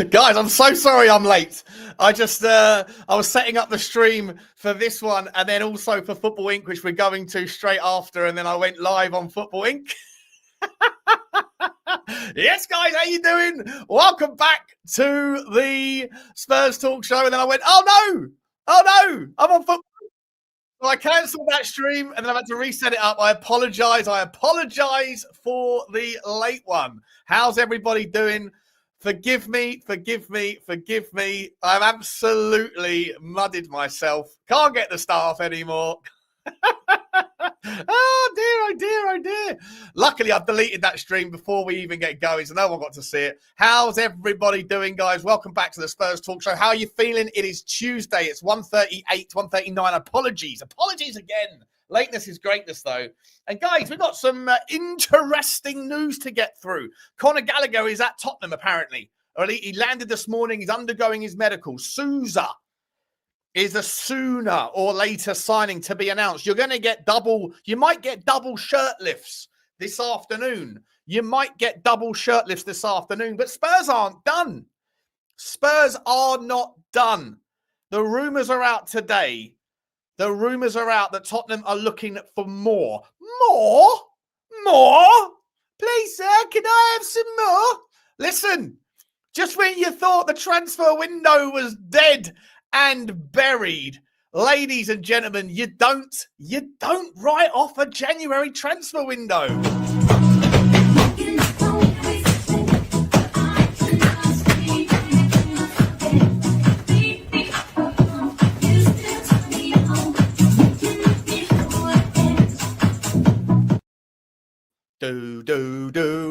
Guys, I'm so sorry I'm late. I was setting up the stream for this one and then also for Football Inc., which we're going to straight after, and then I went live on Football Inc. Yes, guys, how you doing? Welcome back to the Spurs Talk Show. And then I went, oh no, I'm on Football. So I cancelled that stream and then I had to reset it up. I apologize for the late one. How's everybody doing? Forgive me. I've absolutely mudded myself. Can't get the staff anymore. Oh dear. Luckily, I've deleted that stream before we even get going, so no one got to see it. How's everybody doing, guys? Welcome back to the Spurs Talk Show. How are you feeling? It is Tuesday. It's 1:38, 1:39. Apologies again. Lateness is greatness, though. And, guys, we've got some interesting news to get through. Conor Gallagher is at Tottenham, apparently. Or he landed this morning. He's undergoing his medical. Sousa is a sooner or later signing to be announced. You might get double shirt lifts this afternoon. But Spurs aren't done. Spurs are not done. The rumours are out today. The rumours are out that Tottenham are looking for more. More? Please, sir, can I have some more? Listen, just when you thought the transfer window was dead and buried, ladies and gentlemen, you don't write off a January transfer window.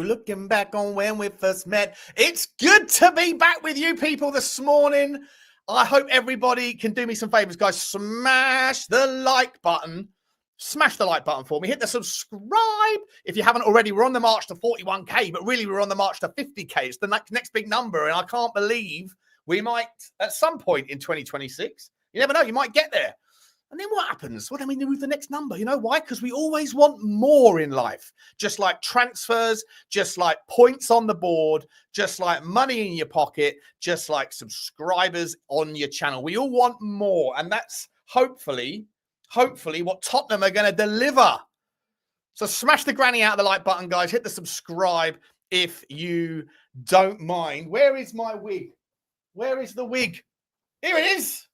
Looking back on when we first met. It's good to be back with you people this morning. I hope everybody can do me some favors, guys. Smash the like button. Smash the like button for me. Hit the subscribe if you haven't already. We're on the march to 41k, but really we're on the march to 50k. It's the next big number, and I can't believe we might, at some point in 2026, you never know, you might get there. And then what happens? Well, then we move the next number. You know why? Because we always want more in life. Just like transfers, just like points on the board, just like money in your pocket, just like subscribers on your channel. We all want more. And that's hopefully what Tottenham are going to deliver. So smash the granny out of the like button, guys. Hit the subscribe if you don't mind. Where is my wig? Where is the wig? Here it is.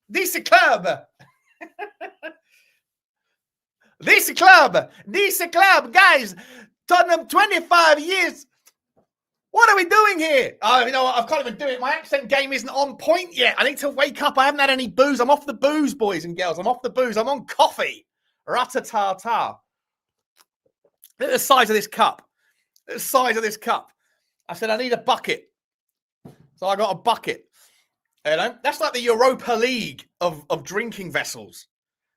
This club. This club, guys. Tottenham, 25 years. What are we doing here? Oh, you know what? I can't even do it. My accent game isn't on point yet. I need to wake up. I haven't had any booze. I'm off the booze, boys and girls. I'm off the booze. I'm on coffee. Ratatata. Look at the size of this cup. Look at the size of this cup. I said, I need a bucket. So I got a bucket. You know, that's like the Europa League of drinking vessels.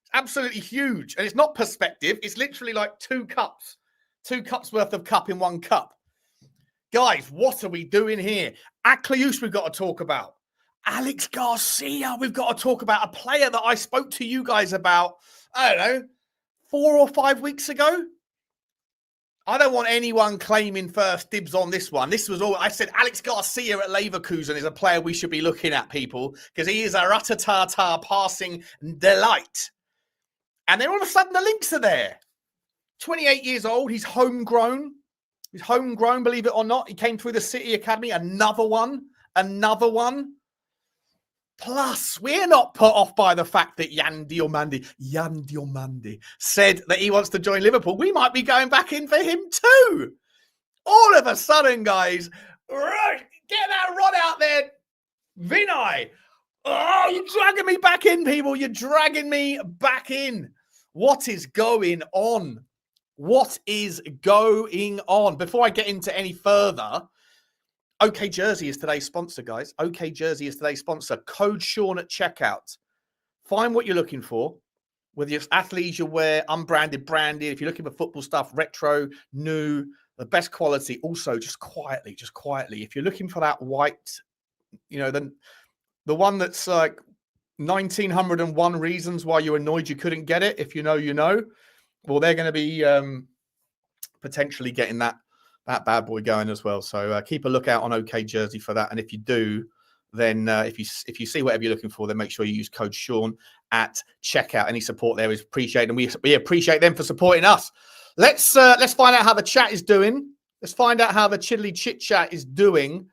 It's absolutely huge. And it's not perspective. It's literally like 2 cups. 2 cups worth of cup in 1 cup. Guys, what are we doing here? Aklius we've got to talk about. Aliex Garcia we've got to talk about. A player that I spoke to you guys about, I don't know, 4 or 5 weeks ago. I don't want anyone claiming first dibs on this one. This was all I said. Aliex Garcia at Leverkusen is a player we should be looking at, people, because he is a ratatata passing delight. And then all of a sudden the links are there. 28 years old. He's homegrown. He's homegrown, believe it or not. He came through the City Academy. Another one. Plus, we're not put off by the fact that Yan Diomande said that he wants to join Liverpool. We might be going back in for him too. All of a sudden, guys, get that rod out there, Vinay. Oh, you're dragging me back in, people. You're dragging me back in. What is going on? What is going on? Before I get into any further, OK Jersey is today's sponsor, guys. OK Jersey is today's sponsor. Code Sean at checkout. Find what you're looking for. Whether it's athleisure wear, unbranded, branded. If you're looking for football stuff, retro, new, the best quality. Also, just quietly. If you're looking for that white, you know, then the one that's like 1901 reasons why you're annoyed you couldn't get it. If you know, you know. Well, they're going to be potentially getting that that bad boy going as well. So keep a lookout on OK Jersey for that. And if you do, then if you see whatever you're looking for, then make sure you use code Sean at checkout. Any support there is appreciated, and we appreciate them for supporting us. Let's find out how the chat is doing. Let's find out how the Chiddly Chit Chat is doing,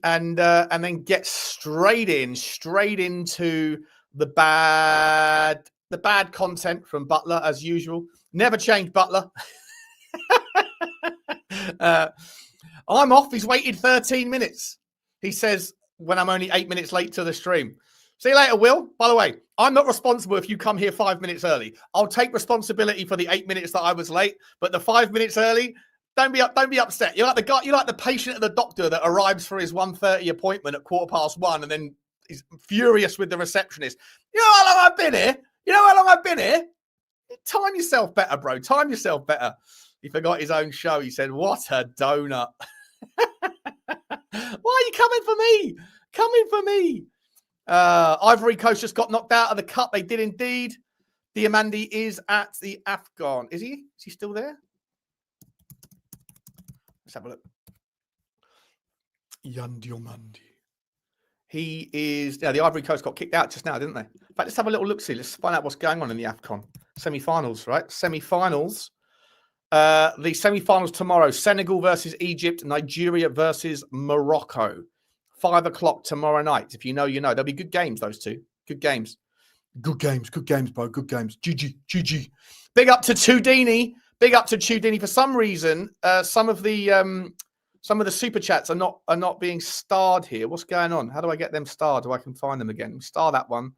and then get straight into the bad content from Butler as usual. Never change, Butler. I'm off. He's waited 13 minutes. He says when I'm only 8 minutes late to the stream. See you later, Will. By the way, I'm not responsible if you come here 5 minutes early. I'll take responsibility for the 8 minutes that I was late, but the 5 minutes early, don't be upset. You're like the guy, you're like the patient at the doctor that arrives for his 1:30 appointment at 1:15 and then is furious with the receptionist. You know how long I've been here? You know how long I've been here? Time yourself better, bro. Time yourself better. He forgot his own show. He said, what a donut. Why are you coming for me? Coming for me. Ivory Coast just got knocked out of the cup. They did indeed. Diomande is at the AFCON. Is he? Is he still there? Let's have a look. Jan Diomande. He is... Yeah, the Ivory Coast got kicked out just now, didn't they? In fact, let's have a little look-see. Let's find out what's going on in the AFCON. Semi-finals, right? Semi-finals. The semi-finals tomorrow. Senegal versus Egypt. Nigeria versus Morocco. 5 o'clock tomorrow night. If you know, you know. There'll be good games, those two. Good games. Good games, bro. Good games. GG. Big up to Tudini. Big up to Tudini. For some reason, some of the super chats are not being starred here. What's going on? How do I get them starred? I can find them again. Star that one.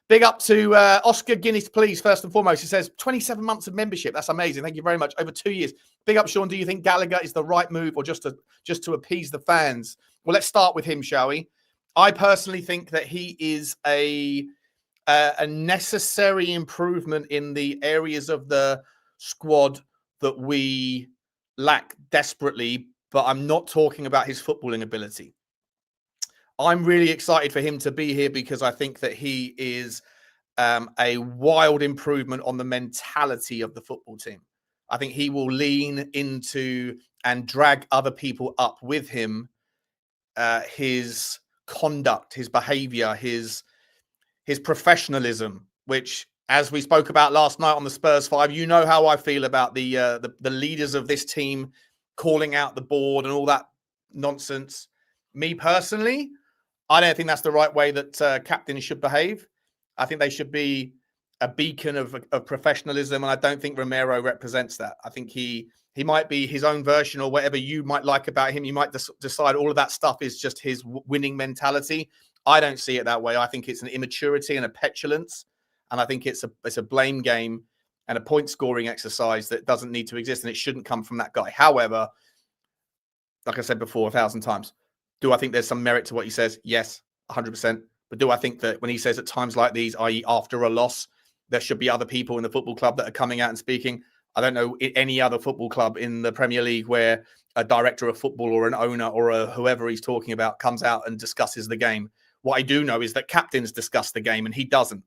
Big up to Oscar Guinness, please, first and foremost. He says 27 months of membership. That's amazing. Thank you very much. Over 2 years. Big up, Sean. Do you think Gallagher is the right move or just to appease the fans? Well, let's start with him, shall we? I personally think that he is a necessary improvement in the areas of the squad that we lack desperately, but I'm not talking about his footballing ability. I'm really excited for him to be here because I think that he is a wild improvement on the mentality of the football team. I think he will lean into and drag other people up with him. His conduct, his behavior, his professionalism, which, as we spoke about last night on the Spurs 5, you know how I feel about the leaders of this team calling out the board and all that nonsense. Me personally, I don't think that's the right way that captains should behave. I think they should be a beacon of professionalism, and I don't think Romero represents that. I think he might be his own version or whatever you might like about him. You might decide all of that stuff is just his winning mentality. I don't see it that way. I think it's an immaturity and a petulance, and I think it's a blame game and a point-scoring exercise that doesn't need to exist, and it shouldn't come from that guy. However, like I said before 1,000 times, do I think there's some merit to what he says? Yes, 100%. But do I think that when he says at times like these, i.e. after a loss, there should be other people in the football club that are coming out and speaking? I don't know any other football club in the Premier League where a director of football or an owner or whoever he's talking about comes out and discusses the game. What I do know is that captains discuss the game, and he doesn't.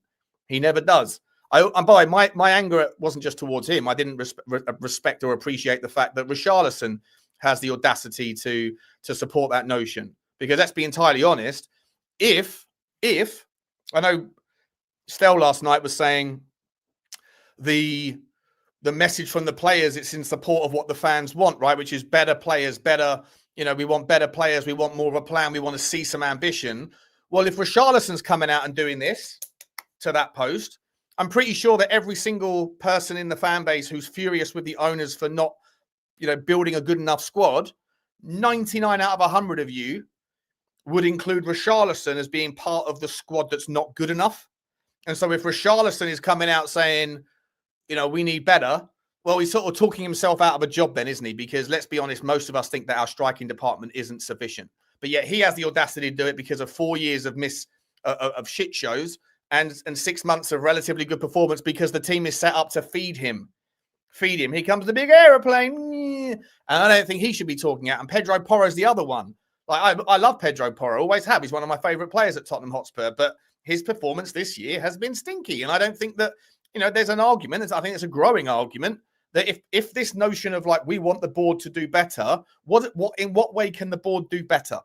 He never does. And by my anger wasn't just towards him. I didn't respect or appreciate the fact that Richalison has the audacity to support that notion. Because let's be entirely honest, if I know Stel last night was saying the message from the players, it's in support of what the fans want, right? Which is better players, better, we want better players. We want more of a plan. We want to see some ambition. Well, if Richarlison's coming out and doing this to that post, I'm pretty sure that every single person in the fan base who's furious with the owners for not, building a good enough squad, 99 out of 100 of you would include Richarlison as being part of the squad that's not good enough. And so if Richarlison is coming out saying, we need better, well, he's sort of talking himself out of a job then, isn't he? Because let's be honest, most of us think that our striking department isn't sufficient. But yet he has the audacity to do it because of 4 years of shit shows and 6 months of relatively good performance because the team is set up to feed him. Here comes the big aeroplane. And I don't think he should be talking out. And Pedro Porro is the other one. I love Pedro Porro, always have. He's one of my favourite players at Tottenham Hotspur. But his performance this year has been stinky. And I don't think that, there's an argument. I think it's a growing argument that if this notion of like, we want the board to do better, in what way can the board do better?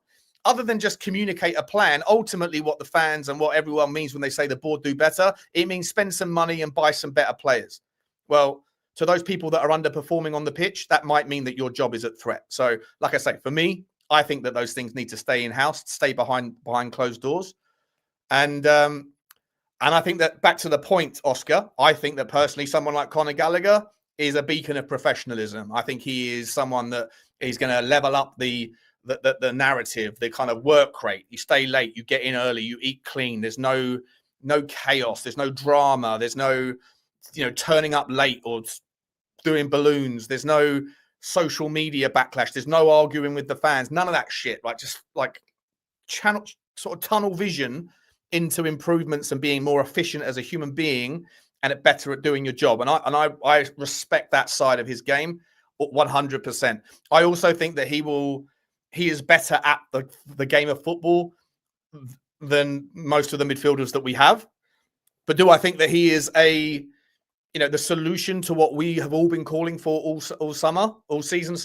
Other than just communicate a plan, ultimately what the fans and what everyone means when they say the board do better, it means spend some money and buy some better players. Well, to those people that are underperforming on the pitch, that might mean that your job is at threat. So, like I say, for me, I think that those things need to stay in-house, stay behind closed doors. And I think that, back to the point, Oscar, I think that personally someone like Conor Gallagher is a beacon of professionalism. I think he is someone that is going to level up the narrative, the kind of work rate. You stay late, you get in early, you eat clean. There's no chaos, there's no drama, there's no turning up late or doing balloons. There's no social media backlash. There's no arguing with the fans. None of that shit. Like, just like tunnel vision into improvements and being more efficient as a human being and better at doing your job. And I respect that side of his game 100%. I also think that he is better at the game of football than most of the midfielders that we have. But do I think that he is the solution to what we have all been calling for all season,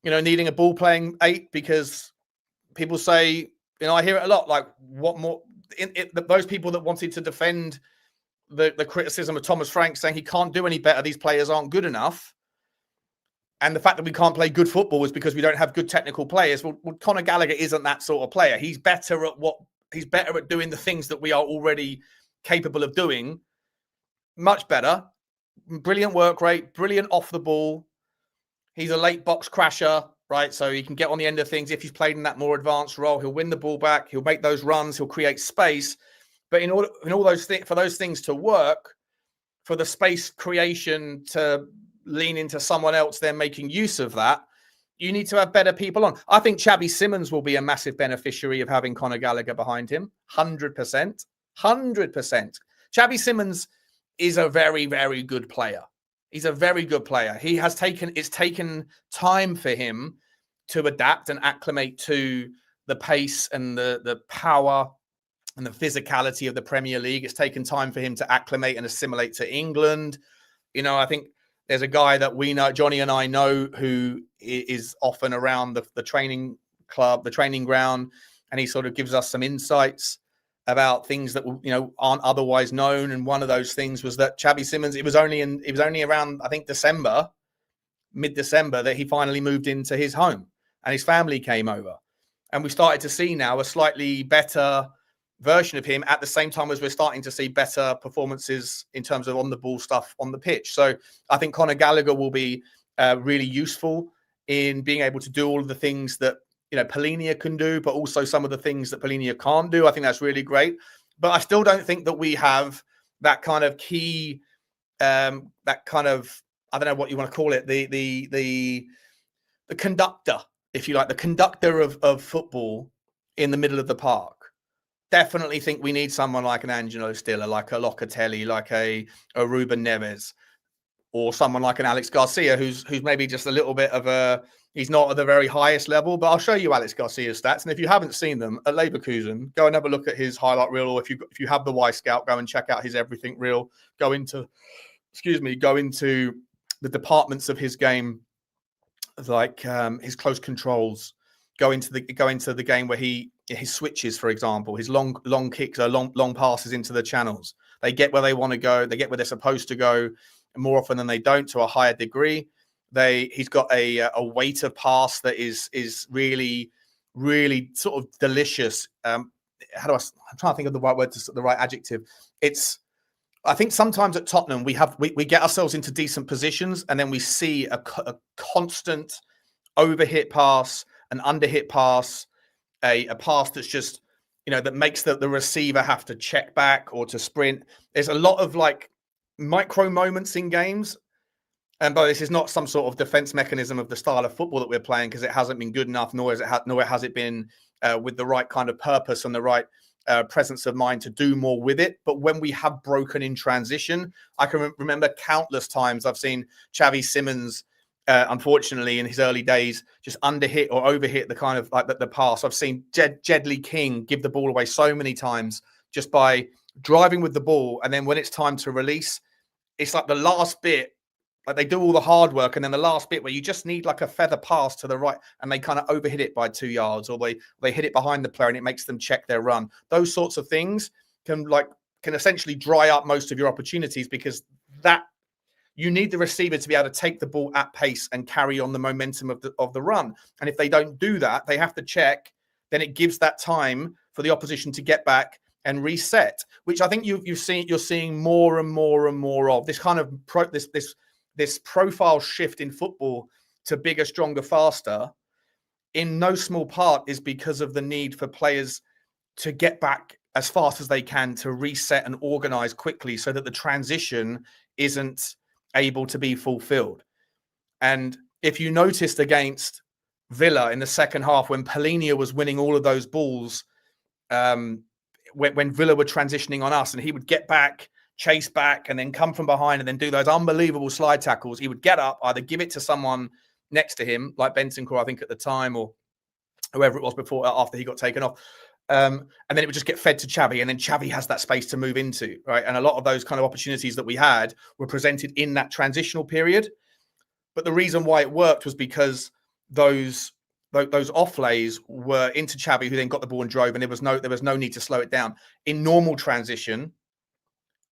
needing a ball playing 8? Because people say, I hear it a lot, like, what more? Those people that wanted to defend the criticism of Thomas Frank, saying he can't do any better, these players aren't good enough. And the fact that we can't play good football is because we don't have good technical players. Well, Conor Gallagher isn't that sort of player. He's better at doing the things that we are already capable of doing. Much better. Brilliant work rate, brilliant off the ball. He's a late box crasher, right? So he can get on the end of things. If he's played in that more advanced role, he'll win the ball back. He'll make those runs. He'll create space. But for those things to work, for the space creation to lean into someone else, then making use of that, you need to have better people on. I think Xavi Simons will be a massive beneficiary of having Conor Gallagher behind him. 100%. 100%. Xavi Simons is a very, very good player. He's a very good player. It's taken time for him to adapt and acclimate to the pace and the power and the physicality of the Premier League. It's taken time for him to acclimate and assimilate to England. I think there's a guy that we know, Johnny and I know, who is often around the training club, the training ground, and he sort of gives us some insights about things that aren't otherwise known. And one of those things was that Xavi Simons, it was only around, I think, mid-December, that he finally moved into his home and his family came over. And we started to see now a slightly better version of him at the same time as we're starting to see better performances in terms of on the ball stuff on the pitch. So I think Conor Gallagher will be really useful in being able to do all of the things that Polinia can do, but also some of the things that Polinia can't do. I think that's really great. But I still don't think that we have that kind of key, that kind of, I don't know what you want to call it, the conductor, if you like, the conductor of football in the middle of the park. Definitely think we need someone like an Angelo Stiller, like a Locatelli, like a Ruben Neves, or someone like an Aliex Garcia, who's maybe just a little bit of he's not at the very highest level. But I'll show you Aliex Garcia's stats, and if you haven't seen them at Leverkusen, go and have a look at his highlight reel, or if you have the Y Scout, go and check out his everything reel. Go into the departments of his game, like his close controls. Go into the game where his switches, for example, his long kicks or long passes into the channels. They get where they want to go. They get where they're supposed to go more often than they don't, to a higher degree. He's got a weight of pass that is really, really sort of delicious. I'm trying to think of the right word, the right adjective. I think sometimes at Tottenham we get ourselves into decent positions, and then we see a constant overhit pass, an underhit pass, a pass that's just, that makes the receiver have to check back or to sprint. There's a lot of like micro moments in games. And but this is not some sort of defense mechanism of the style of football that we're playing, because it hasn't been good enough, nor has it been with the right kind of purpose and the right presence of mind to do more with it. But when we have broken in transition, I can remember countless times I've seen Xavi Simons, unfortunately, in his early days, just underhit or overhit the kind of like the pass. I've seen Jedley King give the ball away so many times just by driving with the ball, and then when it's time to release, it's like the last bit Like they do all the hard work, and then the last bit where you just need like a feather pass to the right, and they kind of overhit it by 2 yards, or they hit it behind the player, and it makes them check their run. Those sorts of things can essentially dry up most of your opportunities, because that you need the receiver to be able to take the ball at pace and carry on the momentum of the run. And if they don't do that, they have to check. Then it gives that time for the opposition to get back and reset, which I think you're seeing more and more and more of. This kind of this profile shift in football to bigger, stronger, faster, in no small part is because of the need for players to get back as fast as they can, to reset and organize quickly, so that the transition isn't able to be fulfilled. And if you noticed against Villa in the second half, when Palhinha was winning all of those balls, when Villa were transitioning on us, and he would get back, chase back, and then come from behind and then do those unbelievable slide tackles, he would get up, either give it to someone next to him, like Bentancur, I think at the time, or whoever it was before, after he got taken off. And then it would just get fed to Xavi, and then Xavi has that space to move into, right? And a lot of those kind of opportunities that we had were presented in that transitional period. But the reason why it worked was because those off-lays were into Xavi, who then got the ball and drove, and there was no need to slow it down. In normal transition,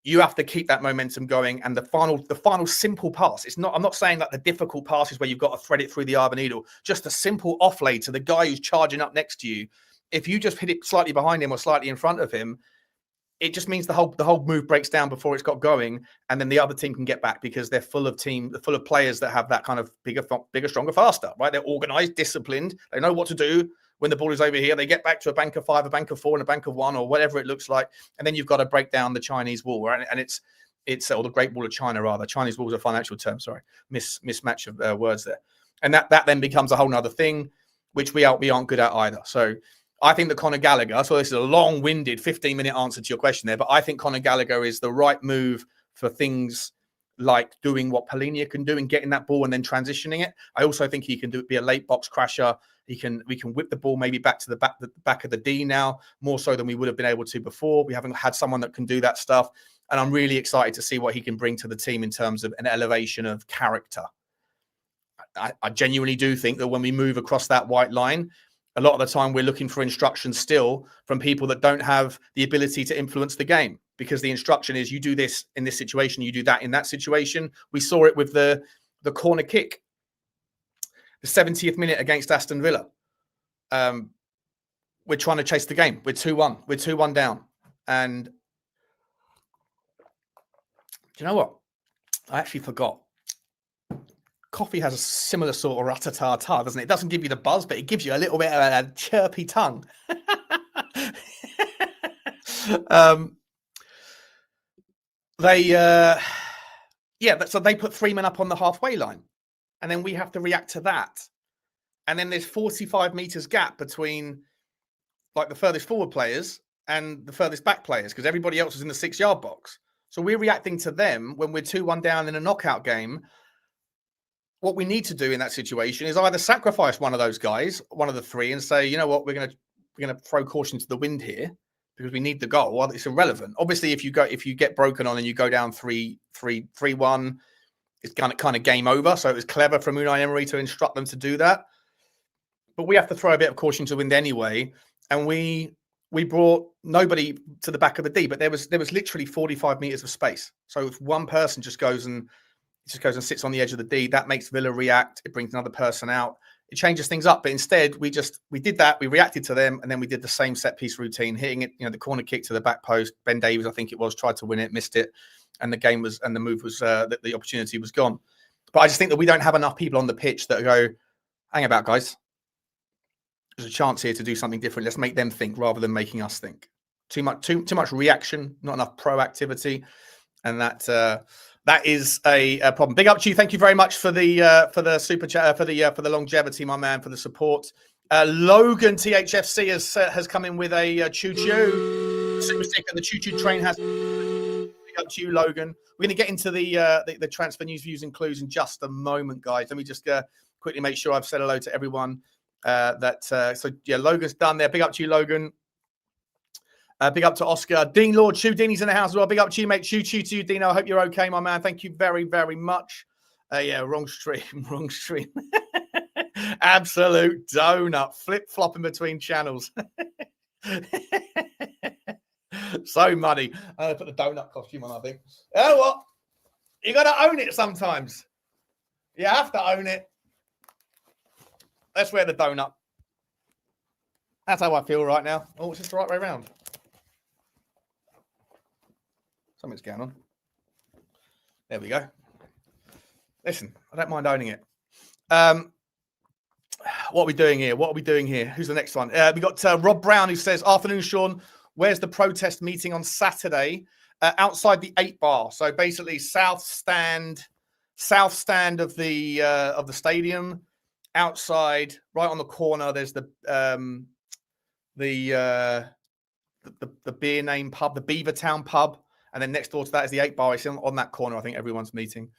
you have to keep that momentum going, and the final simple pass. I'm not saying like the difficult passes where you've got to thread it through the eye of a needle. Just a simple off-lay to the guy who's charging up next to you. If you just hit it slightly behind him or slightly in front of him, it just means the whole move breaks down before it's got going, and then the other team can get back, because they're full of players that have that kind of bigger, stronger, faster, right? They're organized, disciplined. They know what to do when the ball is over here. They get back to a bank of 5, a bank of 4, and a bank of 1, or whatever it looks like, and then you've got to break down the Chinese wall, right? And it's or the Great Wall of China, rather. Chinese wall is a financial term. Sorry, mismatch of words there, and that then becomes a whole nother thing, which we aren't good at either. So I think that Conor Gallagher, so this is a long-winded 15-minute answer to your question there, but I think Conor Gallagher is the right move for things like doing what Palhinha can do and getting that ball and then transitioning it. I also think he can be a late box crasher. We can whip the ball maybe back to the back of the D now, more so than we would have been able to before. We haven't had someone that can do that stuff. And I'm really excited to see what he can bring to the team in terms of an elevation of character. I genuinely do think that when we move across that white line, a lot of the time we're looking for instructions still from people that don't have the ability to influence the game, because the instruction is you do this in this situation, you do that in that situation. We saw it with the corner kick, the 70th minute against Aston Villa. We're trying to chase the game. We're 2-1. We're 2-1 down. And do you know what? I actually forgot. Coffee has a similar sort of rat-a-ta-ta, doesn't it? It doesn't give you the buzz, but it gives you a little bit of a chirpy tongue. So they put 3 men up on the halfway line, and then we have to react to that. And then there's 45 meters gap between like the furthest forward players and the furthest back players, because everybody else is in the 6-yard box. So we're reacting to them when we're 2-1 down in a knockout game. What we need to do in that situation is either sacrifice one of those guys, one of the three, and say, you know what, we're going to throw caution to the wind here because we need the goal. Well, it's irrelevant. Obviously, if you get broken on and you go down 3-1, it's kind of game over. So it was clever from Unai Emery to instruct them to do that. But we have to throw a bit of caution to the wind anyway. And we brought nobody to the back of the D, but there was literally 45 meters of space. So if one person just goes and sits on the edge of the D, that makes Villa react. It brings another person out. It changes things up. But instead, we did that. We reacted to them, and then we did the same set piece routine, hitting it. The corner kick to the back post. Ben Davies, I think it was, tried to win it, missed it, and the move was the opportunity was gone. But I just think that we don't have enough people on the pitch that go, hang about, guys. There's a chance here to do something different. Let's make them think rather than making us think. Too much reaction, not enough proactivity, and that is a problem. Big up to you. Thank you very much for the super chat, for the longevity, my man, for the support. Logan THFC has come in with a choo-choo super stick, and the choo-choo train has. Big up to you, Logan. We're going to get into the transfer news, views, and clues in just a moment, guys. Let me just quickly make sure I've said hello to everyone. Logan's done there. Big up to you, Logan. Big up to Oscar. Dean Lord, Chew Deanie's in the house as well. Big up to you, mate. Chew to you, Dean. I hope you're okay, my man. Thank you very, very much. Yeah, wrong stream, wrong stream. Absolute donut, flip-flopping between channels. So muddy. I put the donut costume on, I think. You know what? You got to own it sometimes. You have to own it. Let's wear the donut. That's how I feel right now. Oh, it's just the right way around. Something's going on. There we go. Listen, I don't mind owning it. What are we doing here? What are we doing here? Who's the next one? We got Rob Brown, who says, "Afternoon, Sean. Where's the protest meeting on Saturday?" Outside the 8 bar. So basically, south stand of the stadium. Outside, right on the corner, there's the beer name pub, the Beavertown pub. And then next door to that is the 8 bar. It's on that corner. I think everyone's meeting.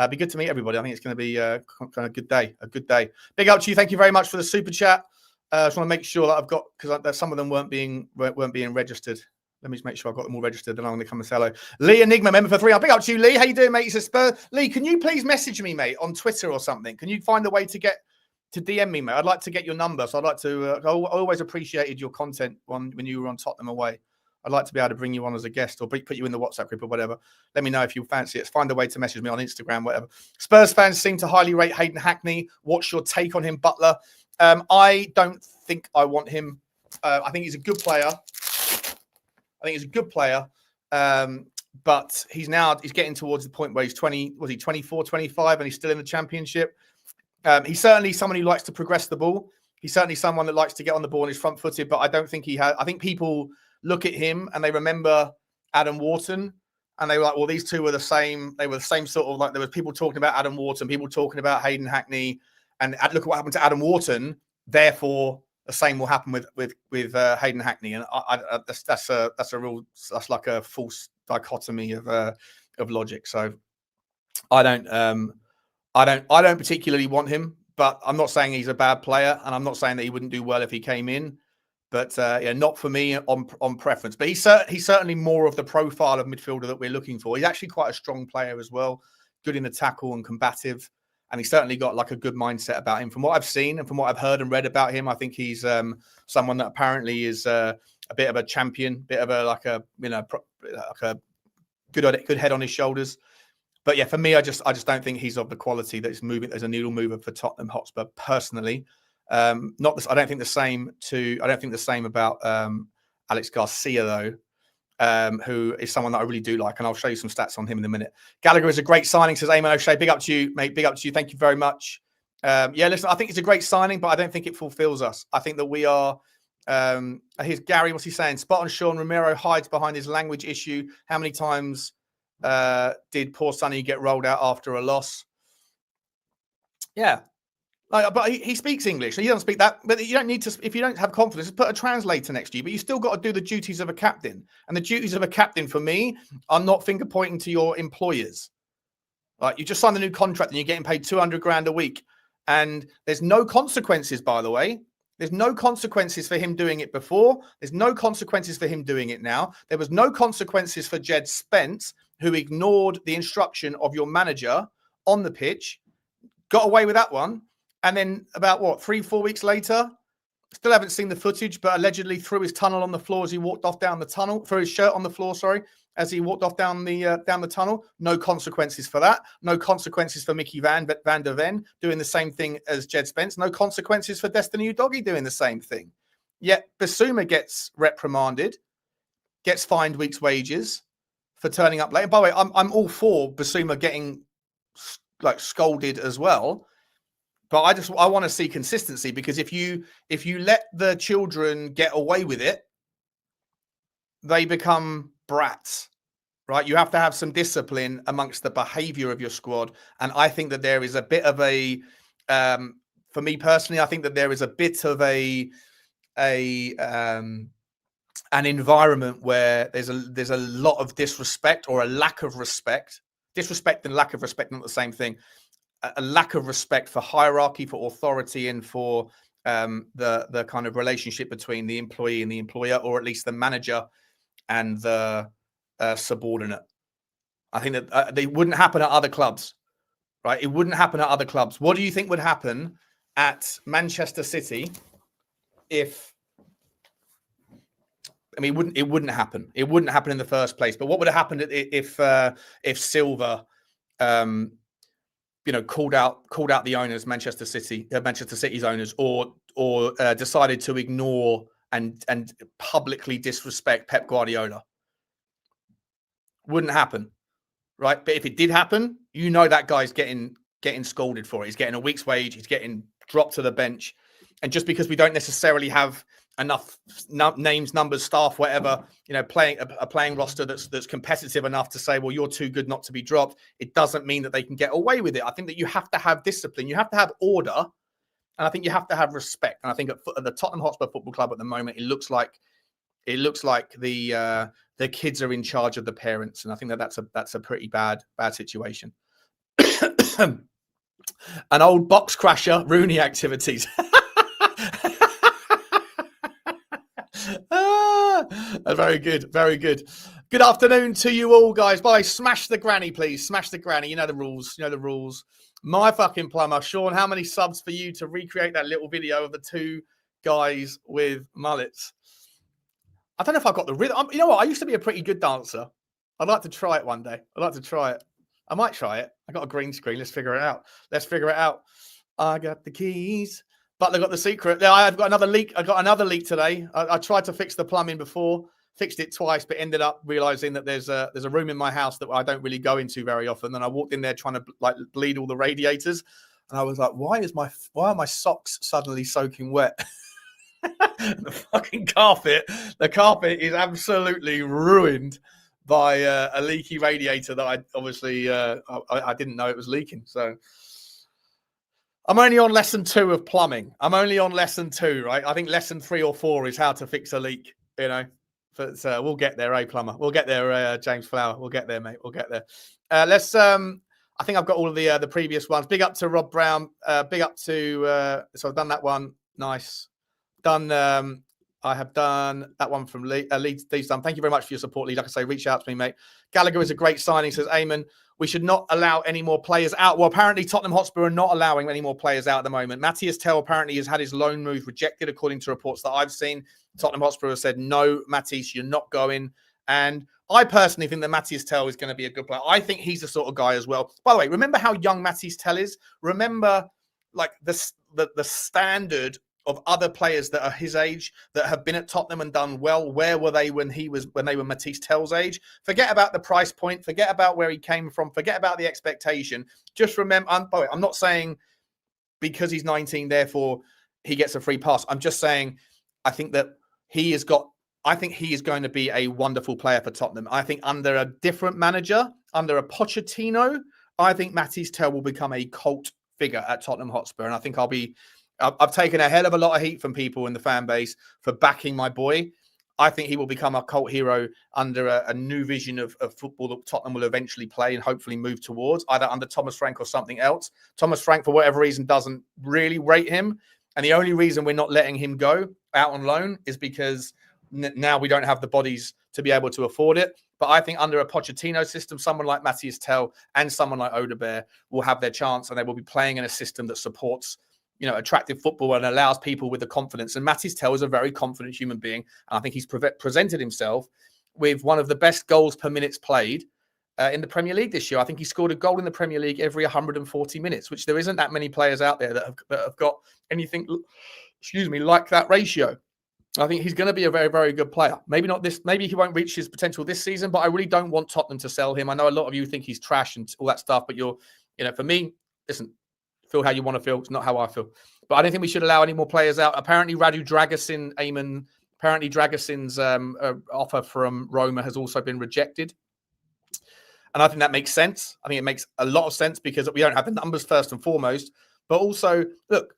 Be good to meet everybody. I think it's going to be kind of a good day. A good day. Big up to you. Thank you very much for the super chat. I just want to make sure that I've got, because some of them weren't being registered. Let me just make sure I've got them all registered. Then I'm going to come and say hello. Lee Enigma, member for 3. Big up to you, Lee. How you doing, mate? He says, Spurs. Lee, can you please message me, mate, on Twitter or something? Can you find a way to DM me, mate? I'd like to get your number. So I'd like to. I always appreciated your content when you were on Tottenham away. I'd like to be able to bring you on as a guest or put you in the WhatsApp group or whatever. Let me know if you fancy it. Find a way to message me on Instagram, whatever. Spurs fans seem to highly rate Hayden Hackney. What's your take on him, Butler? I don't think I want him. I think he's a good player. But he's getting towards the point where he's 24, 25, and he's still in the Championship. He's certainly someone who likes to progress the ball. He's certainly someone that likes to get on the ball and is front-footed, but I don't think he has. I think people look at him and they remember Adam Wharton and they were like, well, these two were the same. They were the same sort of, like, there was people talking about Adam Wharton, people talking about Hayden Hackney, and look at what happened to Adam Wharton. Therefore, the same will happen with Hayden Hackney. And that's like a false dichotomy of logic. So I don't particularly want him, but I'm not saying he's a bad player, and I'm not saying that he wouldn't do well if he came in. But yeah, not for me on preference. But he's certainly more of the profile of midfielder that we're looking for. He's actually quite a strong player as well, good in the tackle and combative, and he's certainly got like a good mindset about him. From what I've seen and from what I've heard and read about him, I think he's someone that apparently is a bit of a champion, bit of a good head on his shoulders. But yeah, for me, I just don't think he's of the quality that's moving as a needle mover for Tottenham Hotspur personally. I don't think the same about Aliex Garcia though, who is someone that I really do like, and I'll show you some stats on him in a minute. Gallagher is a great signing, says Eamon O'Shea. Big up to you, mate. Big up to you. Thank you very much. Yeah, listen, I think it's a great signing, but I don't think it fulfills us. I think that we are. Here's Gary. What's he saying? Spot on, Sean. Romero hides behind his language issue. How many times did poor Sonny get rolled out after a loss? Yeah. But he speaks English. He doesn't speak that. But you don't need to, if you don't have confidence, just put a translator next to you. But you still got to do the duties of a captain. And the duties of a captain for me are not finger pointing to your employers. Like, you just signed a new contract and you're getting paid 200 grand a week. And there's no consequences, by the way. There's no consequences for him doing it before. There's no consequences for him doing it now. There was no consequences for Jed Spence, who ignored the instruction of your manager on the pitch. Got away with that one. And then about 3-4 weeks later, still haven't seen the footage, but allegedly threw his tunnel on the floor as he walked off down the tunnel, threw his shirt on the floor, as he walked off down the tunnel. No consequences for that. No consequences for Micky van der Ven doing the same thing as Jed Spence. No consequences for Destiny Udogie doing the same thing. Yet Bissouma gets reprimanded, gets fined week's wages for turning up late. And by the way, I'm all for Bissouma getting scolded as well. But I want to see consistency, because if you let the children get away with it, they become brats, right? You have to have some discipline amongst the behavior of your squad. And I think that there is a bit of a, for me personally, I think that there is a bit of an environment where there's a lot of disrespect or a lack of respect. Disrespect and lack of respect, not the same thing. A lack of respect for hierarchy, for authority, and for the kind of relationship between the employee and the employer, or at least the manager and the subordinate. I think that they wouldn't happen at other clubs, right? It wouldn't happen at other clubs. What do you think would happen at Manchester City if... I mean, it wouldn't happen. It wouldn't happen in the first place. But what would have happened if Silva, called out the owners, Manchester City's owners, or decided to ignore and publicly disrespect Pep Guardiola? Wouldn't happen, right? But if it did happen, that guy's getting scolded for it. He's getting a week's wage. He's getting dropped to the bench. And just because we don't necessarily have enough names, numbers, staff, whatever, playing a playing roster that's competitive enough to say, well, you're too good not to be dropped, it doesn't mean that they can get away with it. I think that you have to have discipline, you have to have order, and I think you have to have respect. And I think at the Tottenham Hotspur Football Club at the moment, it looks like the kids are in charge of the parents, and I think that's a pretty bad situation. An old box crasher, Rooney activities. Very good, very good. Good afternoon to you all, guys. Bye. Smash the granny, please. Smash the granny. You know the rules. My fucking plumber. Sean, how many subs for you to recreate that little video of the two guys with mullets? I don't know if I've got the rhythm. You know what? I used to be a pretty good dancer. I'd like to try it one day. I might try it. I got a green screen. Let's figure it out. I got the keys. But they got the secret. I've got another leak. I got another leak today. I tried to fix the plumbing before, fixed it twice, but ended up realizing that there's a room in my house that I don't really go into very often. And I walked in there trying to bleed all the radiators, and I was like, why are my socks suddenly soaking wet? The carpet is absolutely ruined by a leaky radiator that I obviously I didn't know it was leaking. So I'm only on lesson 2 of plumbing. I'm only on lesson 2, right? I think lesson 3 or 4 is how to fix a leak, But we'll get there, plumber? We'll get there, James Flower. We'll get there, mate. We'll get there. Let's. I think I've got all of the previous ones. Big up to Rob Brown. Big up to. So I've done that one. Nice. Done. I have done that one from Leeds. Done. Thank you very much for your support, Lee. Like I say, reach out to me, mate. Gallagher is a great signing, says Eamon. We should not allow any more players out. Well, apparently Tottenham Hotspur are not allowing any more players out at the moment. Mathys Tel apparently has had his loan move rejected, according to reports that I've seen. Tottenham Hotspur have said, no, Mathys, you're not going. And I personally think that Mathys Tel is going to be a good player. I think he's the sort of guy as well. By the way, remember how young Mathys Tel is? Remember, the standard of other players that are his age that have been at Tottenham and done well. Where were they when they were Mathys Tel's age? Forget about the price point. Forget about where he came from. Forget about the expectation. Just remember, I'm not saying because he's 19, therefore he gets a free pass. I'm just saying, I think he is going to be a wonderful player for Tottenham. I think under a different manager, under a Pochettino, I think Mathys Tel will become a cult figure at Tottenham Hotspur. And I think I've taken a hell of a lot of heat from people in the fan base for backing my boy. I think he will become a cult hero under a new vision of football that Tottenham will eventually play and hopefully move towards, either under Thomas Frank or something else. Thomas Frank, for whatever reason, doesn't really rate him. And the only reason we're not letting him go out on loan is because now we don't have the bodies to be able to afford it. But I think under a Pochettino system, someone like Mathys Tel and someone like Udogie will have their chance, and they will be playing in a system that supports attractive football and allows people with the confidence. And Mathys Tel is a very confident human being. And I think he's presented himself with one of the best goals per minutes played in the Premier League this year. I think he scored a goal in the Premier League every 140 minutes, which there isn't that many players out there that have got anything, like that ratio. I think he's going to be a very, very good player. Maybe he won't reach his potential this season, but I really don't want Tottenham to sell him. I know a lot of you think he's trash and all that stuff, but for me, listen, feel how you want to feel. It's not how I feel. But I don't think we should allow any more players out. Apparently, Radu Dragusin, Eamon, Dragusin's offer from Roma has also been rejected. And I think that makes sense. I think it makes a lot of sense because we don't have the numbers first and foremost. But also, look,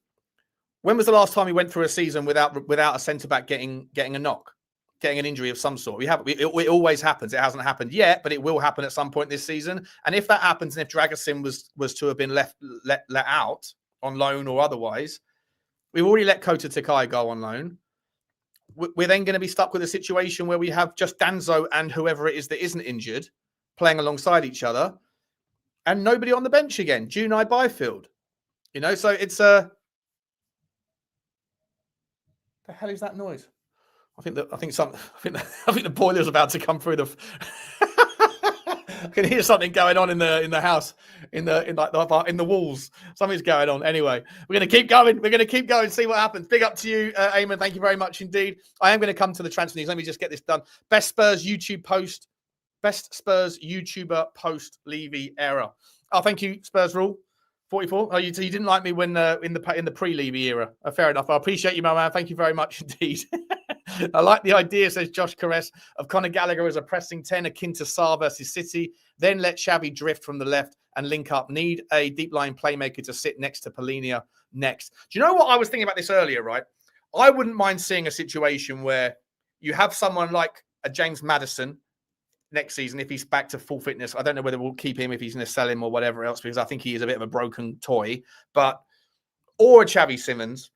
when was the last time we went through a season without a centre-back getting a knock, getting an injury of some sort? It always happens. It hasn't happened yet, but it will happen at some point this season. And if that happens, and if Dragusin was to have been let out on loan or otherwise, we've already let Kota Takai go on loan. We're then going to be stuck with a situation where we have just Danzo and whoever it is that isn't injured playing alongside each other. and nobody on the bench again. Junai Byfield, so it's the hell is that noise? I think the boiler's about to come through the. I can hear something going on in the house, in the walls. Something's going on. Anyway, we're going to keep going. We're going to keep going. See what happens. Big up to you, Eamon. Thank you very much indeed. I am going to come to the transfer news. Let me just get this done. Best Spurs YouTuber post Levy era. Oh, thank you, Spurs Rule 44. Oh, you didn't like me when in the pre-Levy era. Fair enough. I appreciate you, my man. Thank you very much indeed. I like the idea, says Josh Caress, of Conor Gallagher as a pressing 10 akin to Sarr versus City. Then let Xavi drift from the left and link up. Need a deep line playmaker to sit next to Polinia next. Do you know what I was thinking about this earlier, right? I wouldn't mind seeing a situation where you have someone like a James Maddison next season if he's back to full fitness. I don't know whether we'll keep him if he's going to sell him or whatever else, because I think he is a bit of a broken toy. Or a Xavi Simons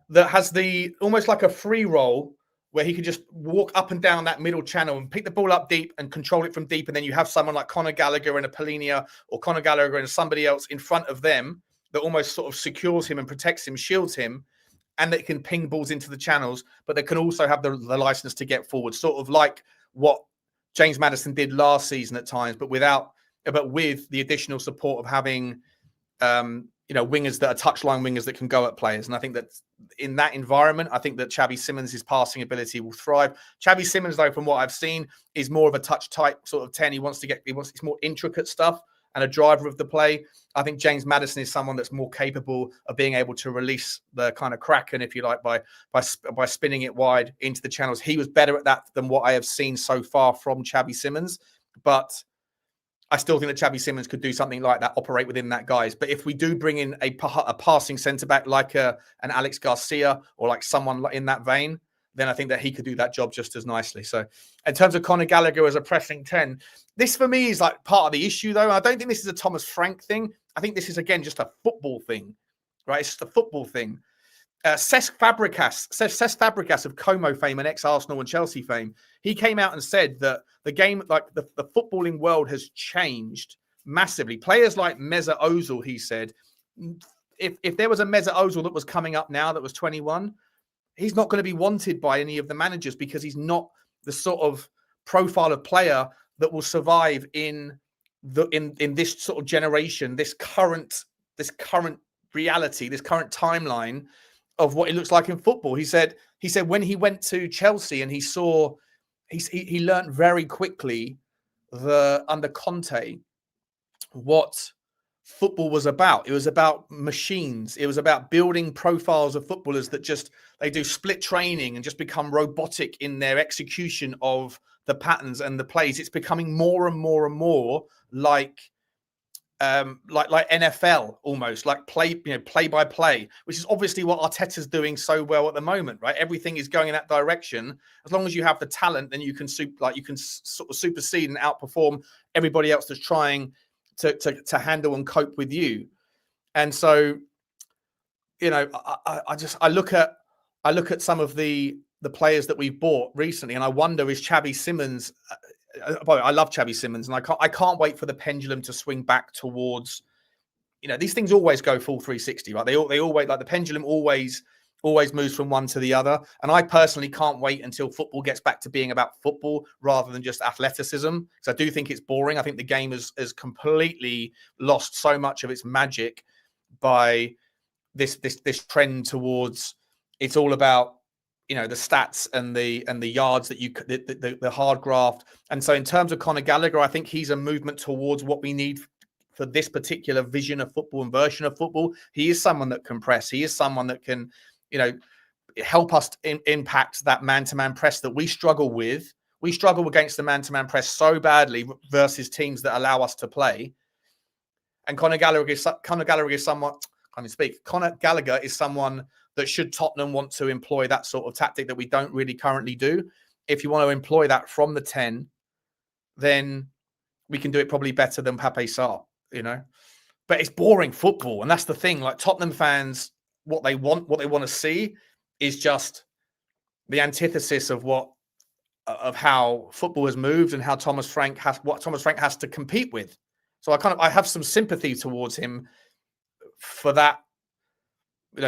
that has almost like a free roll where he could just walk up and down that middle channel and pick the ball up deep and control it from deep. And then you have someone like Conor Gallagher and a Polinia, or Conor Gallagher and somebody else in front of them that almost sort of secures him and protects him, shields him, and that can ping balls into the channels, but they can also have the license to get forward, sort of like what James Maddison did last season at times, but with the additional support of having wingers that are touchline wingers that can go at players. And I think that in that environment, I think that Xavi Simons' passing ability will thrive. Xavi Simons, though, from what I've seen, is more of a touch type sort of 10. He wants it's more intricate stuff and a driver of the play. I think James Maddison is someone that's more capable of being able to release the kind of Kraken, if you like, by spinning it wide into the channels. He was better at that than what I have seen so far from Xavi Simons. But I still think that Xavi Simons could do something like that, operate within that guise. But if we do bring in a passing centre-back like an Aliex Garcia or like someone in that vein, then I think that he could do that job just as nicely. So in terms of Conor Gallagher as a pressing 10, this for me is like part of the issue, though. I don't think this is a Thomas Frank thing. I think this is, again, just a football thing, right? It's just a football thing. Cesc Fabregas of Como fame and ex-Arsenal and Chelsea fame, he came out and said that the game, like the footballing world has changed massively. Players like Mesut Ozil, he said, if there was a Mesut Ozil that was coming up now that was 21, he's not going to be wanted by any of the managers because he's not the sort of profile of player that will survive in this sort of generation, this current reality, this current timeline of what it looks like in football. He said when he went to Chelsea and he learned very quickly under Conte what football was about. It was about machines. It was about building profiles of footballers that they do split training and just become robotic in their execution of the patterns and the plays. It's becoming more and more and more like NFL, almost like play by play, which is obviously what Arteta's doing so well at the moment, right? Everything is going in that direction. As long as you have the talent, then you can sort of supersede and outperform everybody else that's trying to handle and cope with you. And so, I look at some of the players that we've bought recently, and I wonder, is Xavi Simons? I love Xavi Simons, and I can't wait for the pendulum to swing back towards. These things always go full 360, right? They always, like, the pendulum always moves from one to the other. And I personally can't wait until football gets back to being about football rather than just athleticism, because I do think it's boring. I think the game has completely lost so much of its magic by this trend towards it's all about the stats and the yards that the hard graft. And so in terms of Conor Gallagher, I think he's a movement towards what we need for this particular vision of football and version of football. He is someone that can press. He is someone that can, help us impact that man-to-man press that we struggle with. We struggle against the man-to-man press so badly versus teams that allow us to play. And Conor Gallagher is someone, Conor Gallagher is someone that, should Tottenham want to employ that sort of tactic that we don't really currently do, if you want to employ that from the 10, then we can do it probably better than Pape Sarr, But it's boring football, and that's the thing. Like, Tottenham fans, what they want to see is just the antithesis of how football has moved and how Thomas Frank has to compete with. So I have some sympathy towards him for that,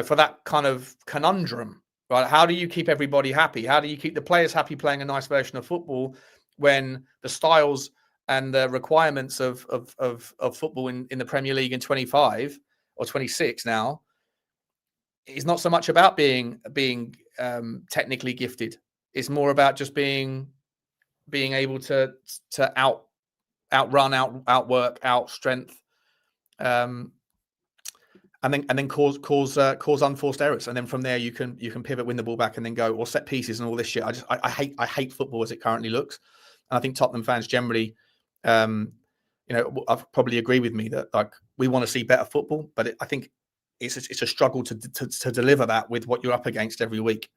for that kind of conundrum, right? How do you keep everybody happy? How do you keep the players happy playing a nice version of football when the styles and the requirements of football in the Premier League in 25 or 26 now is not so much about being technically gifted. It's more about just being able to outrun, outwork, outstrength, and then cause unforced errors, and then from there you can pivot, win the ball back, and then go, or set pieces and all this shit. I hate football as it currently looks, and I think Tottenham fans generally, I've probably agree with me that like we want to see better football, but I think it's a struggle to deliver that with what you're up against every week.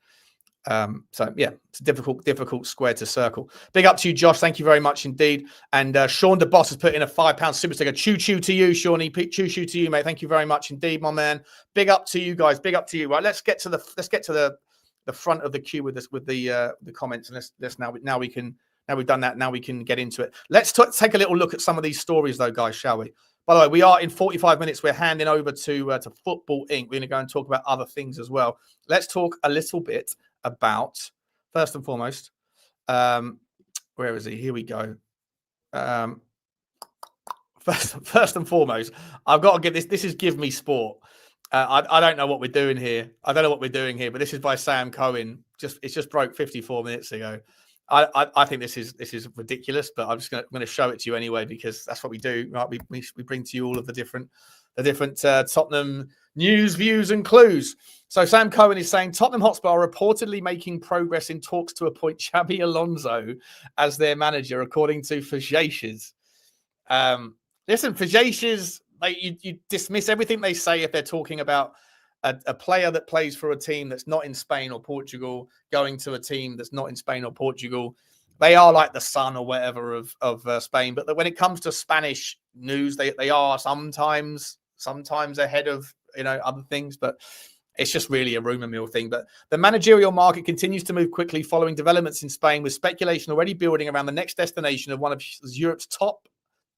So yeah, it's a difficult square to circle. Big up to you, Josh. Thank you very much indeed. And Sean DeBoss has put in a £5 super sticker. Choo choo to you, Shawnee. Choo choo to you, mate. Thank you very much indeed, my man. Big up to you guys. Big up to you. Right, let's get to the front of the queue with the comments, and now we've done that. Now we can get into it. Let's take a little look at some of these stories, though, guys, shall we? By the way, we are in 45 minutes. We're handing over to Football Inc. We're going to go and talk about other things as well. Let's talk a little bit about, first and foremost, where is he? Here we go. First and foremost, I've got to give this. This is Give Me Sport. I don't know what we're doing here. But this is by Sam Cohen. It's just broke 54 minutes ago. I think this is ridiculous, but I'm going to show it to you anyway, because that's what we do, right? We bring to you all of the different Tottenham news, views, and clues. So Sam Cohen is saying Tottenham Hotspur are reportedly making progress in talks to appoint Xabi Alonso as their manager, according to Fajacious. Listen, Fajacious, you dismiss everything they say if they're talking about a player that plays for a team that's not in Spain or Portugal going to a team that's not in Spain or Portugal. They are like the Sun or whatever of Spain. But when it comes to Spanish news, they are sometimes ahead of other things. But it's just really a rumor mill thing. But the managerial market continues to move quickly following developments in Spain, with speculation already building around the next destination of one of Europe's top,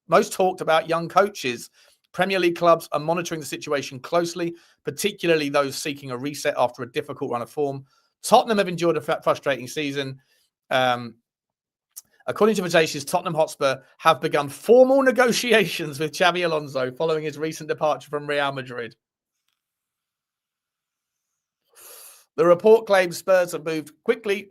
most talked about young coaches. Premier League clubs are monitoring the situation closely, particularly those seeking a reset after a difficult run of form. Tottenham have endured a frustrating season. According to Mathys, Tottenham Hotspur have begun formal negotiations with Xabi Alonso following his recent departure from Real Madrid. The report claims Spurs have moved quickly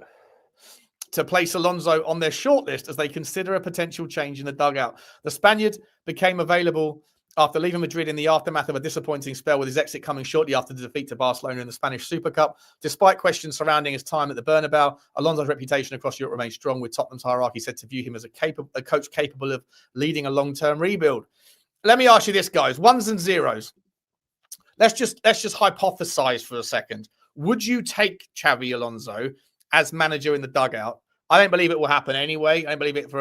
to place Alonso on their shortlist as they consider a potential change in the dugout. The Spaniard became available after leaving Madrid in the aftermath of a disappointing spell, with his exit coming shortly after the defeat to Barcelona in the Spanish Super Cup. Despite questions surrounding his time at the Bernabeu, Alonso's reputation across Europe remains strong, with Tottenham's hierarchy said to view him as a coach capable of leading a long-term rebuild. Let me ask you this, guys. Ones and zeros. Let's just hypothesize for a second. Would you take Xabi Alonso as manager in the dugout? I don't believe it will happen anyway. I don't believe it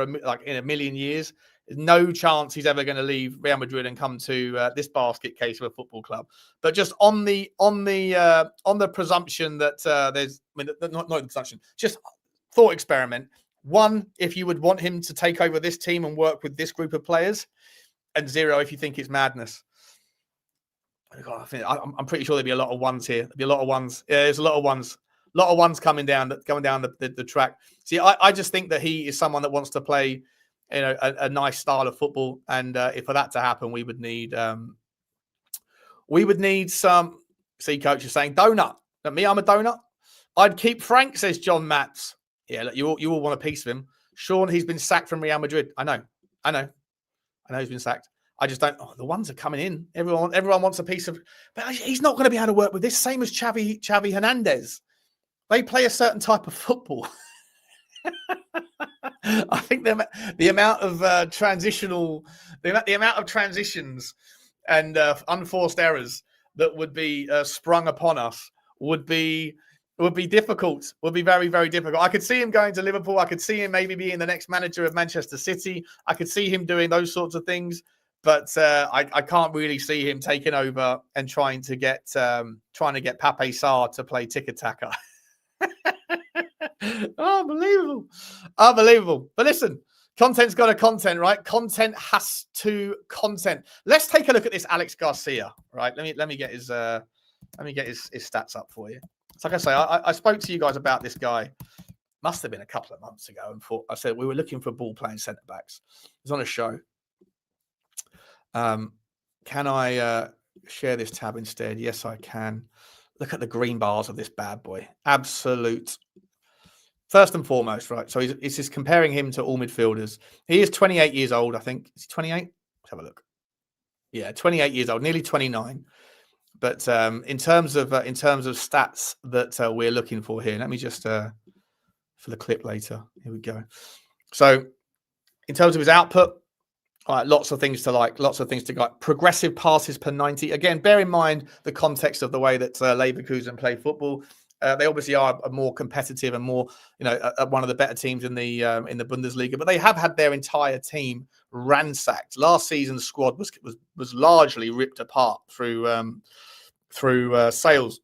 in a million years. There's no chance he's ever going to leave Real Madrid and come to this basket case of a football club. But just on the presumption that not the presumption, just thought experiment. One, if you would want him to take over this team and work with this group of players, and zero, if you think it's madness. I'm pretty sure there'll be a lot of ones here. There'll be a lot of ones. Yeah, there's a lot of ones. A lot of ones coming down the track. See, I just think that he is someone that wants to play, a nice style of football, and if for that to happen, we would need some. See, coach is saying donut. Not me, I'm a donut. I'd keep Frank, says John Matz. Yeah, look, you all want a piece of him. Sean, he's been sacked from Real Madrid. I know he's been sacked. I just don't. Oh, the ones are coming in. Everyone wants a piece of. But he's not going to be able to work with this. Same as Xavi Hernandez. They play a certain type of football. I think the amount of transitions and unforced errors that would be sprung upon us would be difficult. Would be very, very difficult. I could see him going to Liverpool. I could see him maybe being the next manager of Manchester City. I could see him doing those sorts of things. But I can't really see him taking over and trying to get Pape Sarr to play tiki-taka. Unbelievable. But listen, Content's got a content, right? Content has to content. Let's take a look at this Aliex Garcia, right? Let me get his stats up for you. So like I say, I spoke to you guys about this guy. Must have been a couple of months ago, and I said we were looking for ball playing centre backs. It was on a show. Can I share this tab instead? Yes, I can. Look at the green bars of this bad boy. Absolute. First and foremost, right? So he's just comparing him to all midfielders. He is 28 years old, I think. Is he 28? Let's have a look. Yeah, 28 years old, nearly 29. But in terms of stats that we're looking for here, let me just for the clip later. Here we go. So in terms of his output, all right, lots of things to like. Progressive passes per 90. Again, bear in mind the context of the way that Leverkusen play football. They obviously are more competitive and more, one of the better teams in the Bundesliga. But they have had their entire team ransacked. Last season's squad was largely ripped apart through sales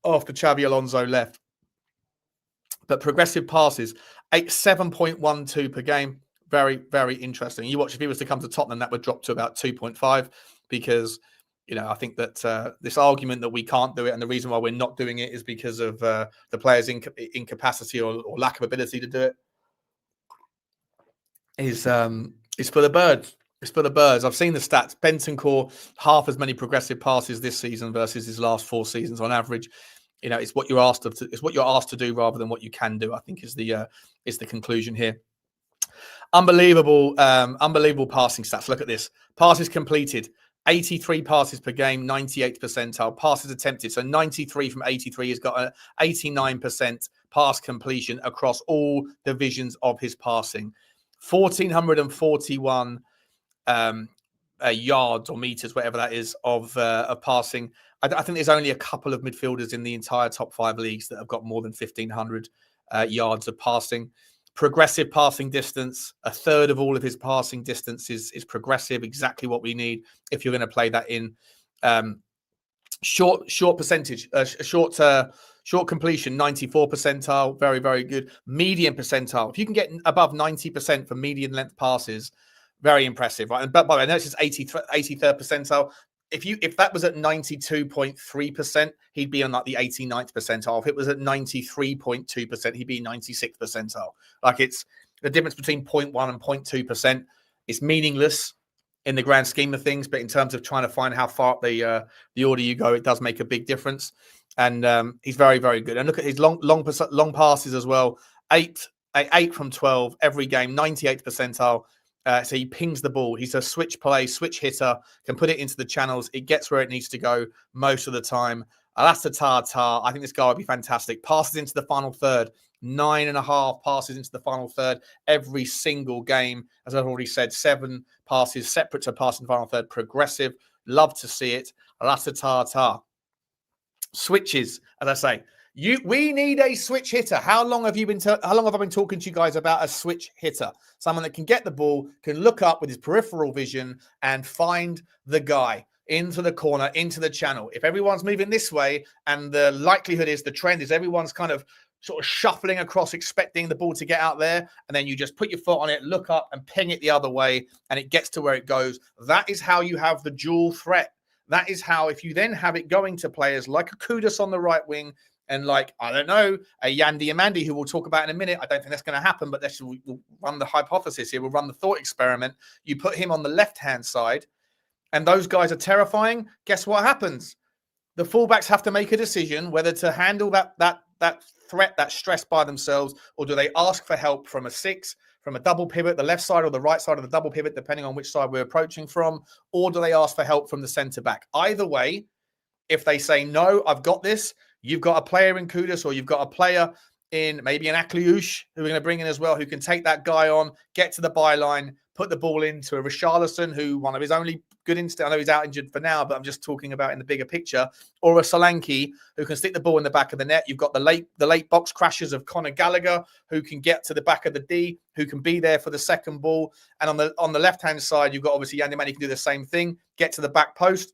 after Xabi Alonso left. But progressive passes, 7.12 per game. Very, very interesting. You watch, if he was to come to Tottenham, that would drop to about 2.5 because, I think that this argument that we can't do it and the reason why we're not doing it is because of the player's incapacity or lack of ability to do it is for the birds. It's for the birds. I've seen the stats. Bentancur, half as many progressive passes this season versus his last 4 seasons on average. It's what you're asked to do rather than what you can do, I think is the conclusion here. Unbelievable passing stats. Look at this. Passes completed, 83 passes per game, 98th percentile. Passes attempted, so 93 from 83. He's got an 89% pass completion across all divisions of his passing. 1,441 yards or meters, whatever that is, of passing. I think there's only a couple of midfielders in the entire top 5 leagues that have got more than 1,500 yards of passing. Progressive passing distance, a third of all of his passing distance is progressive, exactly what we need if you're going to play that in. Short percentage, short completion, 94 percentile, very, very good. Median percentile, if you can get above 90% for median length passes, very impressive, right? And by the way, I know it's just 83rd percentile. If that was at 92.3%, he'd be on like the 89th percentile. If it was at 93.2%, he'd be 96th percentile. Like, it's the difference between 0.1 and 0.2%. It's meaningless in the grand scheme of things, but in terms of trying to find how far up the order you go, it does make a big difference. And he's very, very good. And look at his long passes as well. 8 from 12 every game, 98th percentile. So he pings the ball. He's a switch hitter, can put it into the channels. It gets where it needs to go most of the time. Mathys Tel, I think this guy would be fantastic. Passes into the final third, 9.5 passes into the final third every single game. As I've already said, 7 passes separate to pass in the final third. Progressive. Love to see it. Mathys Tel. Switches, as I say. We need a switch hitter. How long have I been talking to you guys about a switch hitter? Someone that can get the ball, can look up with his peripheral vision and find the guy into the corner, into the channel. If everyone's moving this way, and the likelihood is, the trend is everyone's kind of sort of shuffling across, expecting the ball to get out there, and then you just put your foot on it, look up and ping it the other way, and it gets to where it goes. That is how you have the dual threat. That is how, if you then have it going to players like a Kudus on the right wing, and like, I don't know, a Diomande, who we'll talk about in a minute. I don't think that's going to happen, but we'll run the hypothesis here. We'll run the thought experiment. You put him on the left-hand side, and those guys are terrifying. Guess what happens? The fullbacks have to make a decision whether to handle that threat, that stress by themselves, or do they ask for help from a 6, from a double pivot, the left side or the right side of the double pivot, depending on which side we're approaching from, or do they ask for help from the centre-back? Either way, if they say, no, I've got this, you've got a player in Kudus, or you've got a player in maybe an Akliouche who we're going to bring in as well, who can take that guy on, get to the byline, put the ball into a Richalison, who one of his only good instincts, I know he's out injured for now, but I'm just talking about in the bigger picture, or a Solanke who can stick the ball in the back of the net. You've got the late box crashes of Conor Gallagher, who can get to the back of the D, who can be there for the second ball. And on the left-hand side, you've got obviously Diomande, who can do the same thing, get to the back post.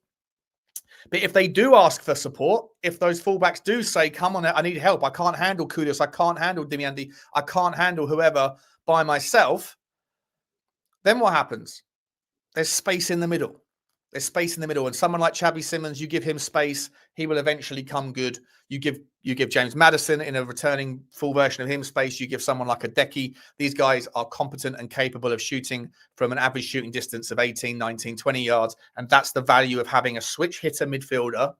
But if they do ask for support, if those fullbacks do say, come on, I need help, I can't handle Kudus, I can't handle Diomande, I can't handle whoever by myself, Then what happens? There's space in the middle. There's space in the middle. And someone like Xavi Simons, you give him space, he will eventually come good. You give James Maddison in a returning full version of him space. You give someone like Udogie. These guys are competent and capable of shooting from an average shooting distance of 18, 19, 20 yards. And that's the value of having a switch hitter midfielder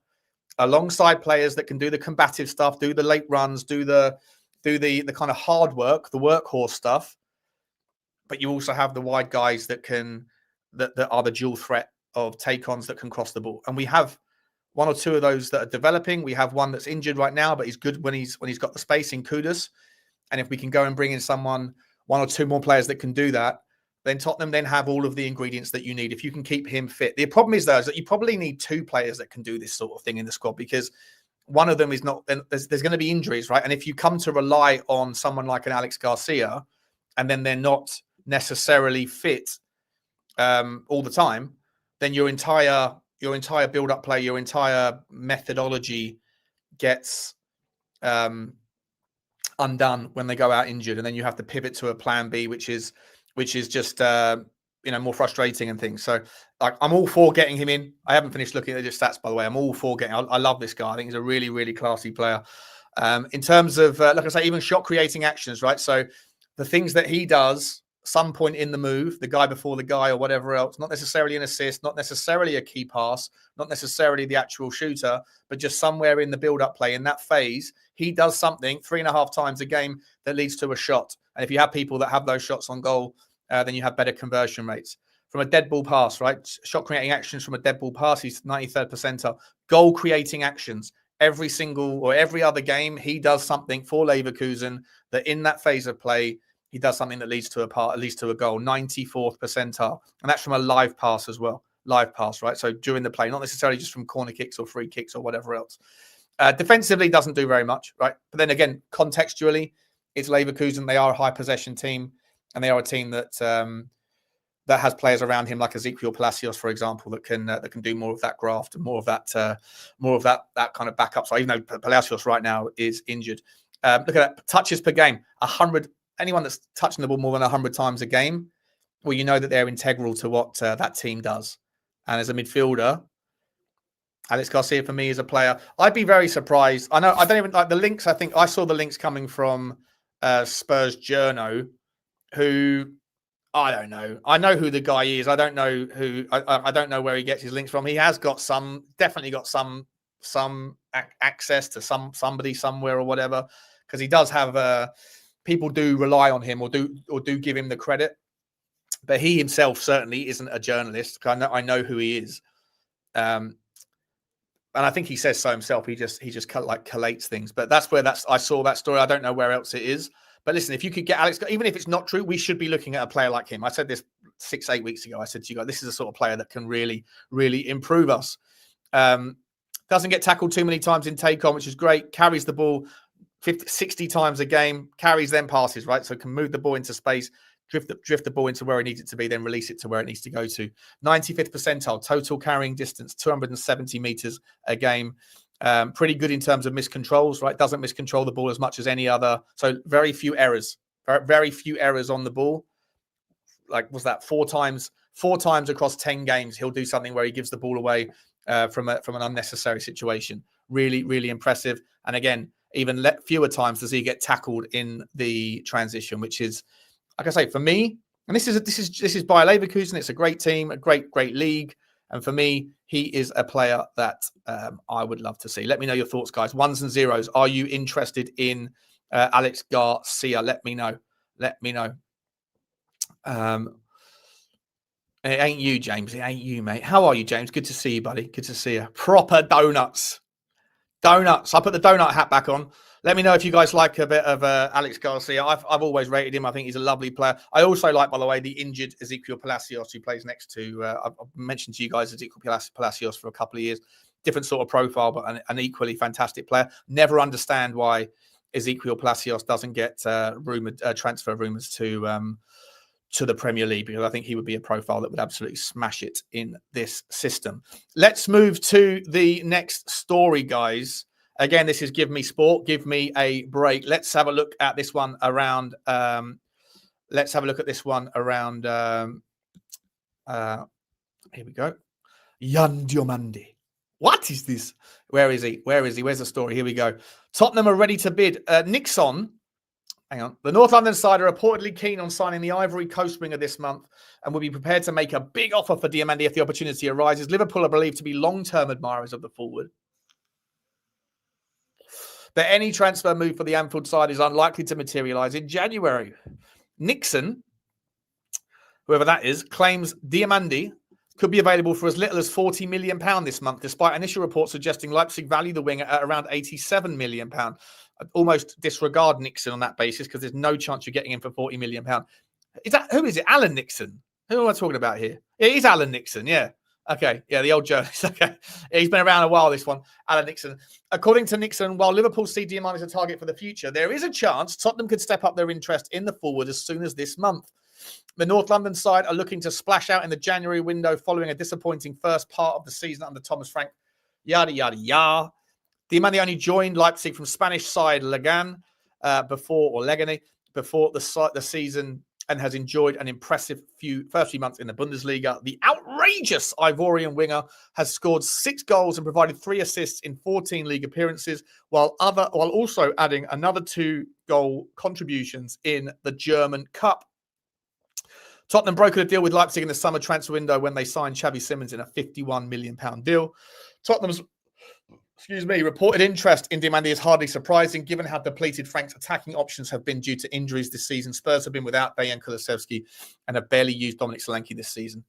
alongside players that can do the combative stuff, do the late runs, do the kind of hard work, the workhorse stuff. But you also have the wide guys that are the dual threat of take-ons that can cross the ball. And we have one or two of those that are developing. We have one that's injured right now, but he's good when he's got the space in Kudus. And if we can go and bring in one or two more players that can do that, then Tottenham then have all of the ingredients that you need if you can keep him fit. The problem is, though, is that you probably need two players that can do this sort of thing in the squad, because one of them is not, there's going to be injuries, right? And if you come to rely on someone like an Aliex Garcia, and then they're not necessarily fit all the time, then your entire build-up play, your entire methodology gets undone when they go out injured, and then you have to pivot to a plan B, which is just more frustrating and things. So I'm all for getting him in. I haven't finished looking at his stats, by the way. I'm all for getting. I love this guy. I think he's a really, really classy player. In terms of, like I say, even shot creating actions, right? So the things that he does, some point in the move, the guy before the guy or whatever else, not necessarily an assist, not necessarily a key pass, not necessarily the actual shooter, but just somewhere in the build-up play, in that phase, he does something 3.5 times a game that leads to a shot. And if you have people that have those shots on goal, then you have better conversion rates. From a dead ball pass, right? Shot creating actions from a dead ball pass, he's 93rd percentile. Goal creating actions, every other game, he does something for Leverkusen that in that phase of play, he does something that leads to a goal, 94th percentile. And that's from a live pass as well. Live pass, right? So during the play, not necessarily just from corner kicks or free kicks or whatever else. Defensively doesn't do very much, right? But then again, contextually, it's Leverkusen. They are a high possession team, and they are a team that has players around him like Ezequiel Palacios, for example, that can do more of that graft and more of that kind of backup. So even though Palacios right now is injured, look at that, touches per game, 100. Anyone that's touching the ball more than 100 times a game, well, you know that they're integral to what that team does. And as a midfielder, Aliex Garcia for me is a player. I'd be very surprised. I don't even like the links. I think I saw the links coming from Spurs Journo, who I don't know. I know who the guy is. I don't know who. I don't know where he gets his links from. He has got definitely got some access to somebody somewhere or whatever, because he does have people do rely on him or do give him the credit, but he himself certainly isn't a journalist. I know who he is, and I think he says so himself. He just collates things. But I saw that story. I don't know where else it is. But listen, if you could get Aliex, even if it's not true, we should be looking at a player like him. I said this 6-8 weeks ago. I said to you guys, this is a sort of player that can really, really improve us. Doesn't get tackled too many times in take-on, which is great. Carries the ball 60 times a game, carries then passes, right? So can move the ball into space, drift the ball into where it needs it to be, then release it to where it needs to go to. 95th percentile, total carrying distance, 270 meters a game. Pretty good in terms of miscontrols, right? Doesn't miscontrol the ball as much as any other. So very few errors on the ball. Like, was that four times across 10 games, he'll do something where he gives the ball away from an unnecessary situation. Really, really impressive. And again, even fewer times does he get tackled in the transition, which is, like I say, for me, and this is by Leverkusen. It's a great team, a great league, and for me, he is a player that I would love to see. Let me know your thoughts, guys. Ones and zeros. Are you interested in Aliex Garcia? Let me know. It ain't you, James. It ain't you, mate. How are you, James? Good to see you, buddy. Good to see you. Proper donuts. I put the donut hat back on. Let me know if you guys like a bit of Aliex Garcia. I've always rated him. I think he's a lovely player. I also like, by the way, the injured Ezequiel Palacios, who plays next to, I've mentioned to you guys Ezequiel Palacios for a couple of years. Different sort of profile, but an equally fantastic player. Never understand why Ezequiel Palacios doesn't get transfer rumours to the Premier League, because I think he would be a profile that would absolutely smash it in this system. Let's move to the next story, guys. Again, this is Give Me Sport. Give me a break. Let's have a look at this one around. Here we go. Diomande. What is this? Where is he? Where's the story? Here we go. Tottenham are ready to bid. Nixon. Hang on. The North London side are reportedly keen on signing the Ivory Coast winger this month and will be prepared to make a big offer for Diomande if the opportunity arises. Liverpool are believed to be long-term admirers of the forward. But any transfer move for the Anfield side is unlikely to materialise in January. Nixon, whoever that is, claims Diomande could be available for as little as £40 million this month, despite initial reports suggesting Leipzig value the winger at around £87 million. I'd almost disregard Nixon on that basis because there's no chance you're getting him for £40 million. Who is it? Alan Nixon? Who am I talking about here? It is Alan Nixon, yeah. Okay, yeah, the old journalist. Okay, yeah, he's been around a while, this one, Alan Nixon. According to Nixon, while Liverpool see Diomande as a target for the future, there is a chance Tottenham could step up their interest in the forward as soon as this month. The North London side are looking to splash out in the January window following a disappointing first part of the season under Thomas Frank. Yada, yada, yada. Diomande only joined Leipzig from Spanish side Legan before the season and has enjoyed an impressive first few months in the Bundesliga. The outrageous Ivorian winger has scored 6 goals and provided 3 assists in 14 league appearances, while also adding another 2 goal contributions in the German Cup. Tottenham brokered a deal with Leipzig in the summer transfer window when they signed Xavi Simons in a £51 million deal. Tottenham's reported interest in Diomande is hardly surprising, given how depleted Frank's attacking options have been due to injuries this season. Spurs have been without Dejan Kulusevski and have barely used Dominic Solanke this season.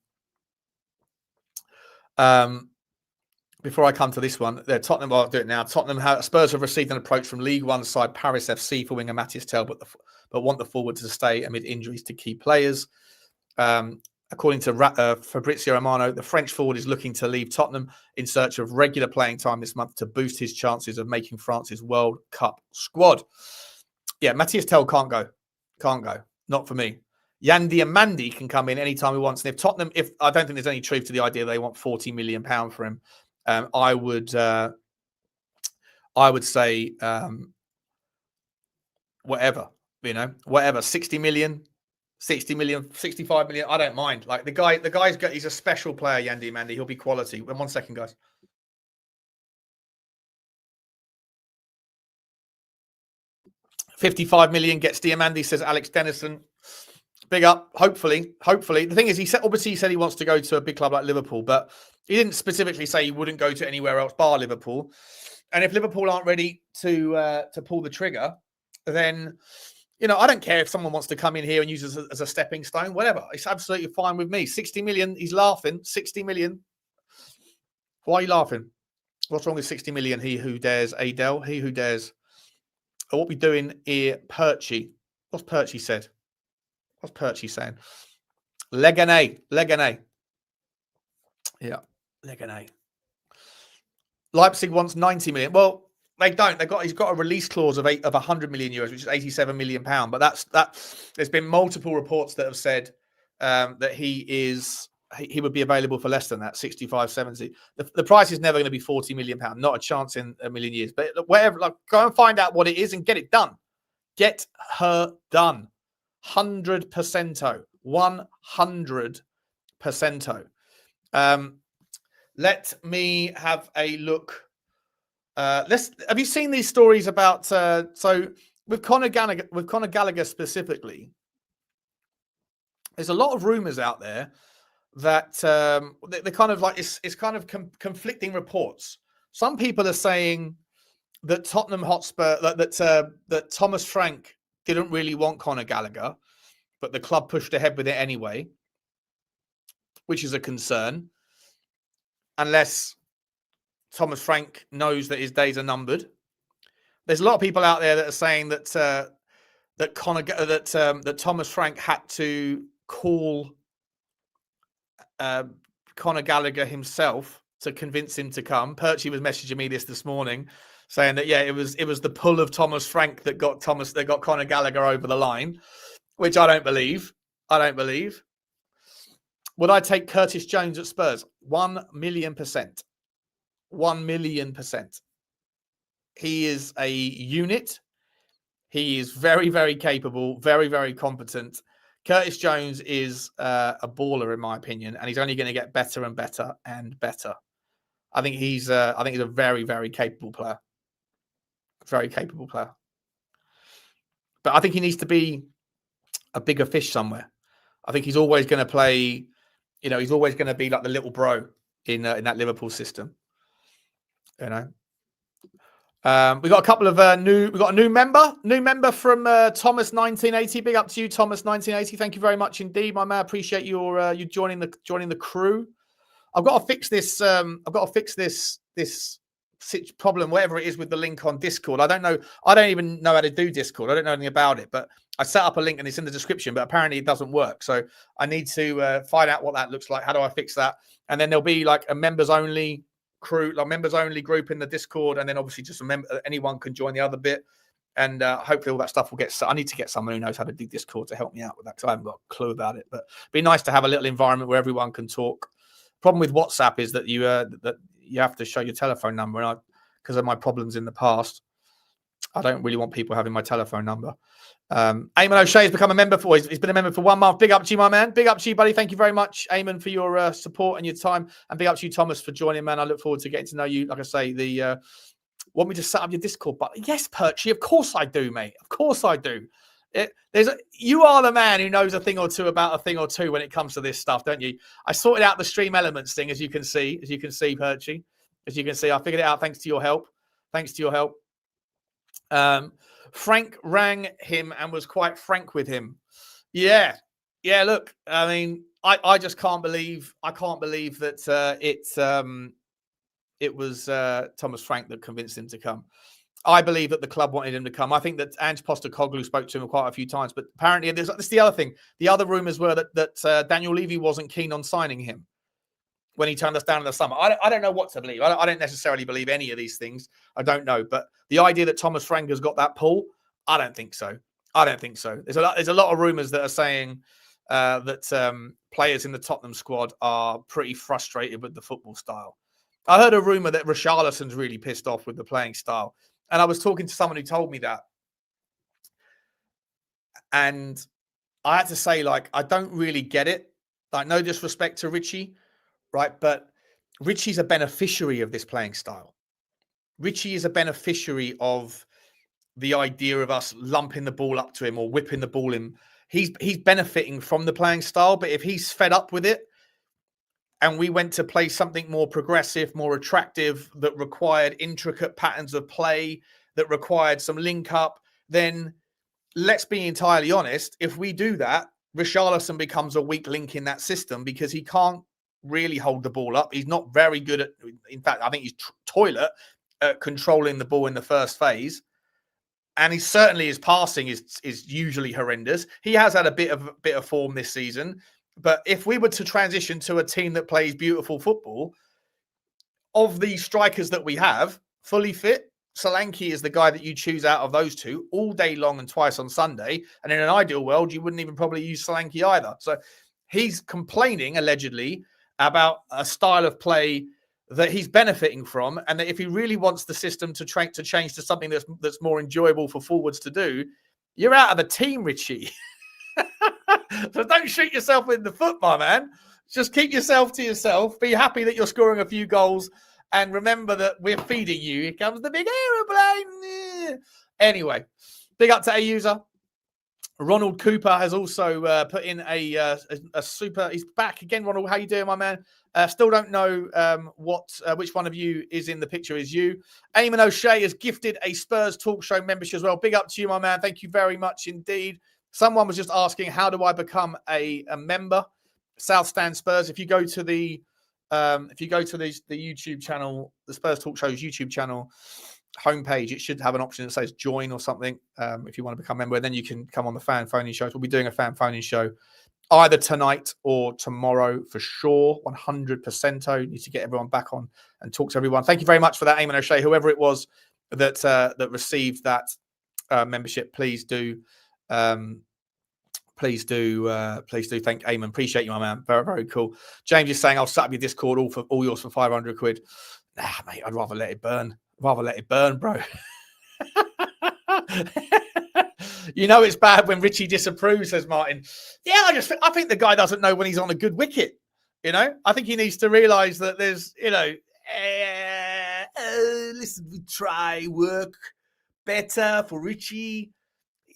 Before I come to this one, Tottenham, I'll do it now. Spurs have received an approach from League One side Paris FC for winger Mathys Tel, but want the forward to stay amid injuries to key players. According to Fabrizio Romano, the French forward is looking to leave Tottenham in search of regular playing time this month to boost his chances of making France's World Cup squad. Yeah, Mathys Tel can't go. Can't go. Not for me. Diomande can come in anytime he wants. And if Tottenham, I don't think there's any truth to the idea they want £40 million for him. I would say whatever, whatever, 60 million. 60 million, 65 million. I don't mind. Like he's a special player, Diomande. He'll be quality. 1 second, guys. $55 million gets Diomande, says Alex Dennison. Big up. Hopefully. The thing is, he said he wants to go to a big club like Liverpool, but he didn't specifically say he wouldn't go to anywhere else bar Liverpool. And if Liverpool aren't ready to pull the trigger, then I don't care if someone wants to come in here and use it as a stepping stone, whatever. It's absolutely fine with me. 60 million, he's laughing. 60 million. Why are you laughing? What's wrong with 60 million? He who dares, Adele. He who dares. What we doing here, Perchy. What's Perchy said? What's Perchy saying? Legane. Yeah, Legane. Leipzig wants 90 million. Well, they don't. He's got a release clause of 100 million euros, which is 87 million pound. But that. There's been multiple reports that have said that he would be available for less than that, 65, 70. The price is never going to be 40 million pound. Not a chance in a million years. But whatever, go and find out what it is and get it done. Get her done. 100%. 100%. Let me have a look. Have you seen these stories about so with Conor Gallagher specifically? There's a lot of rumours out there that they're kind of like it's kind of conflicting reports. Some people are saying that Tottenham Hotspur that Thomas Frank didn't really want Conor Gallagher, but the club pushed ahead with it anyway, which is a concern, unless Thomas Frank knows that his days are numbered. There's a lot of people out there that are saying that that Thomas Frank had to call Conor Gallagher himself to convince him to come. Perchy was messaging me this morning, saying that it was the pull of Thomas Frank that got Conor Gallagher over the line, which I don't believe. Would I take Curtis Jones at Spurs? 1,000,000%. 1,000,000%. He is a unit. He is very, very capable, very, very competent. Curtis Jones is a baller, in my opinion, and he's only going to get better and better and better. I think he's a very, very capable player. Very capable player. But I think he needs to be a bigger fish somewhere. I think he's always going to play, he's always going to be like the little bro in that Liverpool system. We got a couple of we got a new member from Thomas 1980. Big up to you, Thomas 1980. Thank you very much indeed, my man. Appreciate your you joining the crew. I've got to fix this. I've got to fix this problem, whatever it is, with the link on Discord. I don't even know how to do Discord. I don't know anything about it, but I set up a link and it's in the description, but apparently it doesn't work. So I need to find out what that looks like. How do I fix that? And then there'll be like a members only crew, like members only group in the Discord. And then obviously just anyone can join the other bit. And hopefully all that stuff will get set. I need to get someone who knows how to do Discord to help me out with that, because I haven't got a clue about it. But it'd be nice to have a little environment where everyone can talk. Problem with WhatsApp is that you have to show your telephone number, and because of my problems in the past, I don't really want people having my telephone number. Eamon O'Shea has become a member he's been a member for 1 month. Big up to you, my man. Big up to you, buddy. Thank you very much, Eamon, for your support and your time, and big up to you, Thomas, for joining, man. I look forward to getting to know you. Like I say, want me to set up your Discord button? Yes, Perchy, of course I do, mate. Of course I do. You are the man who knows a thing or two about a thing or two when it comes to this stuff, don't you? I sorted out the stream elements thing, as you can see, Perchy. As you can see, I figured it out thanks to your help. Frank rang him and was quite frank with him. Yeah. Look, I mean, I just can't believe that it was Thomas Frank that convinced him to come. I believe that the club wanted him to come. I think that Ange Postecoglou spoke to him quite a few times, but apparently that's the other thing. The other rumours were that Daniel Levy wasn't keen on signing him when he turned us down in the summer. I don't know what to believe. I don't necessarily believe any of these things. I don't know. But the idea that Thomas Frank has got that pull, I don't think so. There's a lot of rumours that are saying that players in the Tottenham squad are pretty frustrated with the football style. I heard a rumour that Richarlison's really pissed off with the playing style. And I was talking to someone who told me that. And I had to say, like, I don't really get it. Like, no disrespect to Richie, right? But Richie's a beneficiary of this playing style. Richie is a beneficiary of the idea of us lumping the ball up to him or whipping the ball in. He's benefiting from the playing style, but if he's fed up with it and we went to play something more progressive, more attractive, that required intricate patterns of play, that required some link up, then let's be entirely honest, if we do that, Richarlison becomes a weak link in that system because he can't really hold the ball up. He's not very good at, in fact, I think he's toilet at controlling the ball in the first phase. And he certainly, his passing is usually horrendous. He has had a bit of form this season. But if we were to transition to a team that plays beautiful football, of the strikers that we have, fully fit, Solanke is the guy that you choose out of those two all day long and twice on Sunday. And in an ideal world, you wouldn't even probably use Solanke either. So he's complaining, allegedly, about a style of play that he's benefiting from, and that if he really wants the system to change to something that's more enjoyable for forwards to do, you're out of the team, Richie. So don't shoot yourself in the foot, my man. Just keep yourself to yourself. Be happy that you're scoring a few goals, and remember that we're feeding you. Here comes the big aeroplane. Anyway, big up to a user. Ronald Cooper has also put in a super. He's back again, Ronald. How you doing, my man? Still don't know which one of you is in the picture is you. Eamon O'Shea has gifted a Spurs Talk Show membership as well. Big up to you, my man. Thank you very much indeed. Someone was just asking, how do I become a member? South Stand Spurs. If you go to the YouTube channel, the Spurs Talk Show's YouTube channel homepage, it should have an option that says join or something. If you want to become a member, and then you can come on the fan phoning shows. We'll be doing a fan phoning show either tonight or tomorrow for sure. 100%. Need to get everyone back on and talk to everyone. Thank you very much for that, Eamon O'Shea. Whoever it was that received that membership, please do thank Eamon. Appreciate you, my man. Very, very cool. James is saying, I'll set up your Discord all yours for 500 quid. Nah, mate, I'd rather let it burn. Bro. You know it's bad when Richie disapproves, says Martin. Yeah, I think the guy doesn't know when he's on a good wicket. You know, I think he needs to realise that there's, listen, we try work better for Richie.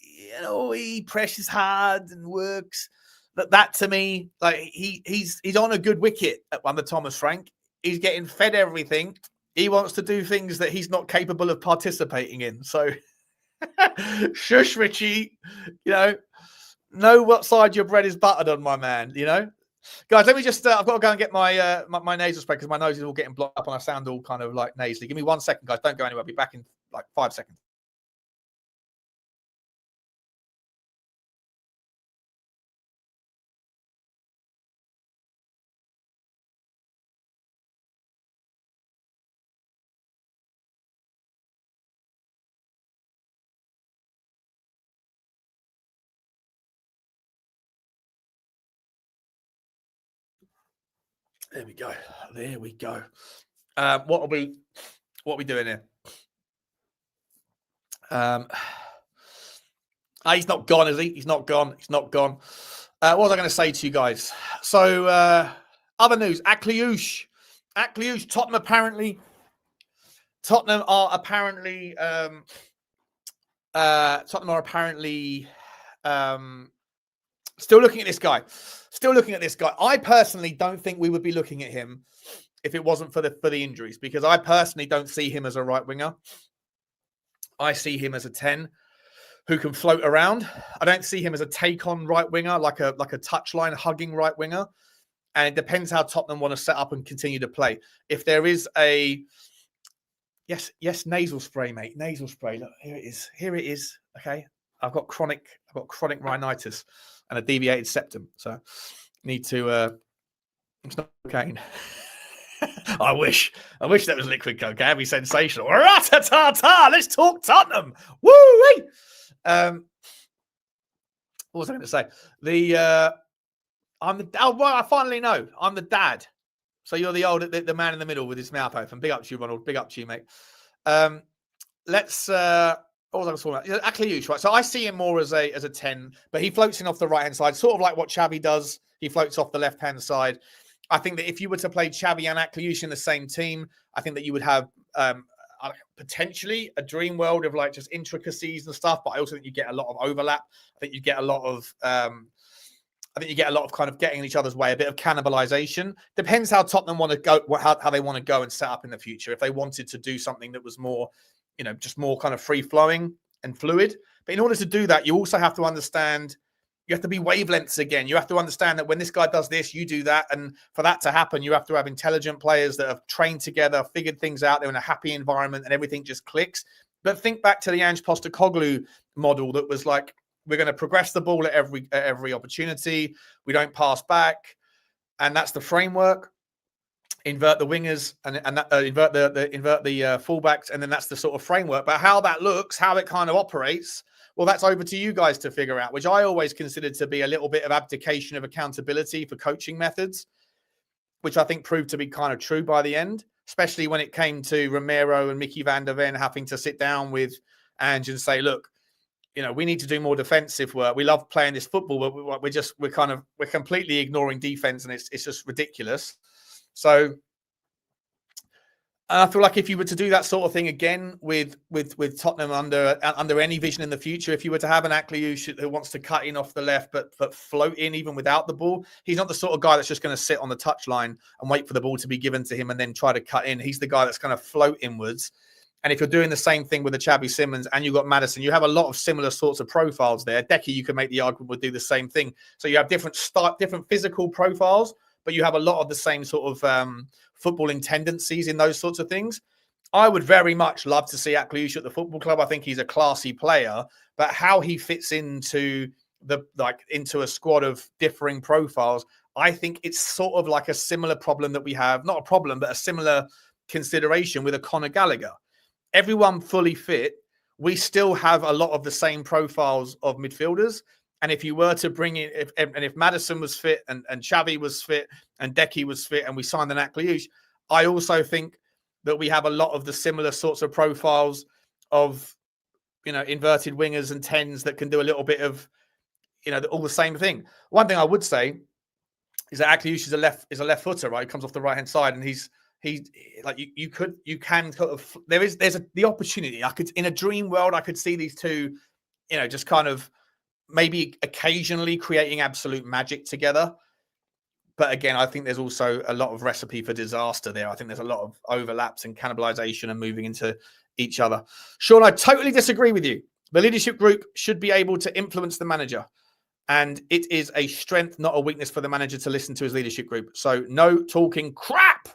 He presses hard and works. But that to me, like he's on a good wicket under Thomas Frank. He's getting fed everything. He wants to do things that he's not capable of participating in. So, shush, Richie. Know what side your bread is buttered on, my man. Guys, let me just. I've got to go and get my my nasal spray because my nose is all getting blocked up and I sound all kind of like nasally. Give me 1 second, guys. Don't go anywhere. I'll be back in like 5 seconds. There we go. There we go. What are we doing here? He's not gone, is he? He's not gone. He's not gone. What was I going to say to you guys? So, other news. Akliouche. Tottenham are apparently still looking at this guy. I personally don't think we would be looking at him if it wasn't for the injuries, because I personally don't see him as a right winger. I see him as a 10 who can float around. I don't see him as a take-on right winger, like a touchline hugging right winger. And it depends how Tottenham want to set up and continue to play. If there is a yes, nasal spray, mate, nasal spray. Look, here it is. Okay, I've got chronic rhinitis and a deviated septum, so need to. It's not cocaine. I wish that was liquid cocaine. That'd be sensational. Rat-a-ta-ta! Let's talk Tottenham. Woo-wee! What was I going to say? I finally know. I'm the dad. So you're the man in the middle with his mouth open. Big up to you, Ronald. Big up to you, mate. What was I talking about? Akliouche, right? So I see him more as a 10, but he floats in off the right-hand side, sort of like what Xavi does. He floats off the left-hand side. I think that if you were to play Xavi and Akliouche in the same team, I think that you would have potentially a dream world of like just intricacies and stuff. But I also think you get a lot of overlap. I think you get a lot of kind of getting in each other's way, a bit of cannibalization. Depends how Tottenham want to go, how they want to go and set up in the future. If they wanted to do something that was more, just more kind of free flowing and fluid. But in order to do that, you also have to understand. You have to be wavelengths again. You have to understand that when this guy does this, you do that. And for that to happen, you have to have intelligent players that have trained together, figured things out. They're in a happy environment and everything just clicks. But think back to the Ange Postecoglou model that was like, we're going to progress the ball at every opportunity. We don't pass back. And that's the framework. Invert the wingers and invert the fullbacks. And then that's the sort of framework. But how that looks, how it kind of operates, well, that's over to you guys to figure out, which I always considered to be a little bit of abdication of accountability for coaching methods, which I think proved to be kind of true by the end, especially when it came to Romero and Micky van der Ven having to sit down with Ange and say, look, we need to do more defensive work. We love playing this football, but we're completely ignoring defense, and it's just ridiculous. So I feel like if you were to do that sort of thing again with Tottenham under any vision in the future, if you were to have an Akliouche who wants to cut in off the left but float in even without the ball, he's not the sort of guy that's just going to sit on the touchline and wait for the ball to be given to him and then try to cut in. He's the guy that's going to float inwards. And if you're doing the same thing with the Xavi Simons and you've got Maddison, you have a lot of similar sorts of profiles there. Decky, you can make the argument, would do the same thing. So you have different physical profiles, but you have a lot of the same sort of footballing tendencies in those sorts of things. I would very much love to see Akliouche at the football club. I think he's a classy player, but how he fits into a squad of differing profiles, I think it's sort of like a similar problem that we have, not a problem, but a similar consideration with a Conor Gallagher. Everyone fully fit, we still have a lot of the same profiles of midfielders. And if you were to bring in, if Maddison was fit and Xavi was fit and Decky was fit and we signed an Akliouche, I also think that we have a lot of the similar sorts of profiles of inverted wingers and 10s that can do a little bit of, all the same thing. One thing I would say is that Akliouche is a left footer, right? He comes off the right hand side, and he's like you can sort of there's the opportunity. In a dream world, I could see these two, just kind of maybe occasionally creating absolute magic together. But again, I think there's also a lot of recipe for disaster there. I think there's a lot of overlaps and cannibalization and moving into each other. Sean, I totally disagree with you. The leadership group should be able to influence the manager. And it is a strength, not a weakness, for the manager to listen to his leadership group. So no talking crap.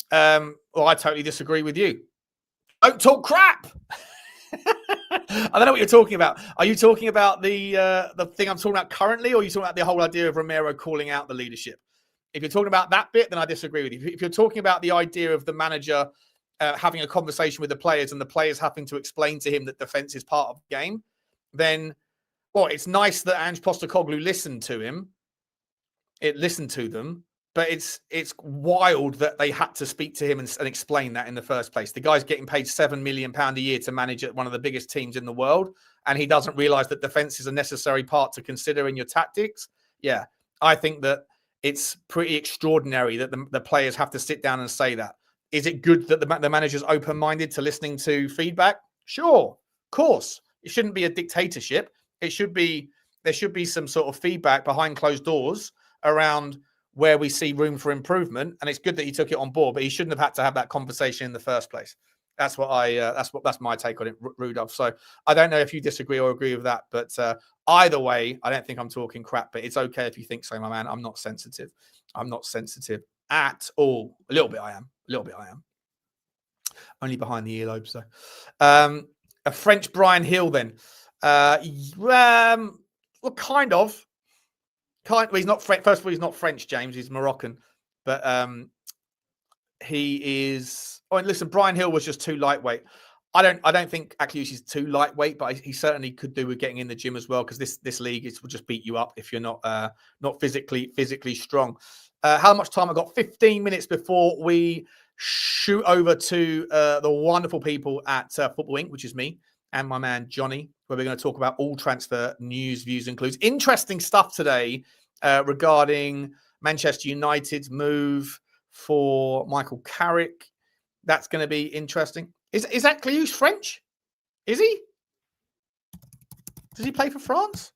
Well, I totally disagree with you. Don't talk crap. I don't know what you're talking about. Are you talking about the thing I'm talking about currently, or are you talking about the whole idea of Romero calling out the leadership? If you're talking about that bit, then I disagree with you. If you're talking about the idea of the manager having a conversation with the players and the players having to explain to him that defense is part of the game, then, well, it's nice that Ange Postecoglou listened to him. It listened to them. But it's wild that they had to speak to him and explain that in the first place. The guy's getting paid £7 million a year to manage at one of the biggest teams in the world, and he doesn't realise that defence is a necessary part to consider in your tactics. Yeah, I think that it's pretty extraordinary that the players have to sit down and say that. Is it good that the manager's open-minded to listening to feedback? Sure, of course. It shouldn't be a dictatorship. There should be some sort of feedback behind closed doors around where we see room for improvement, and it's good that he took it on board, but he shouldn't have had to have that conversation in the first place. That's my take on it, Rudolph. So I don't know if you disagree or agree with that, but either way, I don't think I'm talking crap. But it's okay if you think so, my man. I'm not sensitive. I'm not sensitive at all. A little bit I am. Only behind the earlobes, though. A French Brian Hill, then. Well, kind of. Well, he's not French. First of all, he's not French, James. He's Moroccan, but he is. Oh, and listen, Brian Hill was just too lightweight. I don't think Akliouche is too lightweight, but he certainly could do with getting in the gym as well, because this league will just beat you up if you're not physically strong. How much time? I've got 15 minutes before we shoot over to the wonderful people at Football Inc., which is me and my man Johnny, where we're going to talk about all transfer news, views, and clues. Interesting stuff today regarding Manchester United's move for Michael Carrick. That's going to be interesting. Is Akliouche French? Is he? Does he play for France?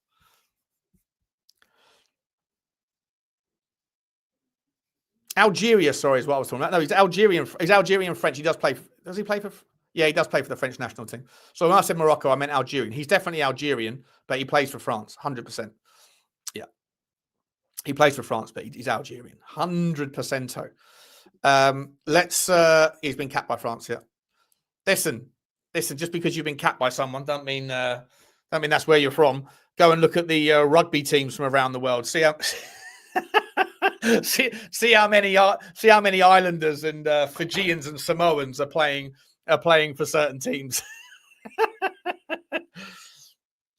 Algeria, sorry, is what I was talking about. No, he's Algerian. He's Algerian French. He does play. Does he play for? Yeah, he does play for the French national team. So when I said Morocco, I meant Algerian. He's definitely Algerian, but he plays for France, 100%. Yeah. He plays for France, but he's Algerian, 100%. He's been capped by France, yeah. Listen, just because you've been capped by someone don't mean that's where you're from. Go and look at the rugby teams from around the world. See how see how many Islanders and Fijians and Samoans are playing for certain teams.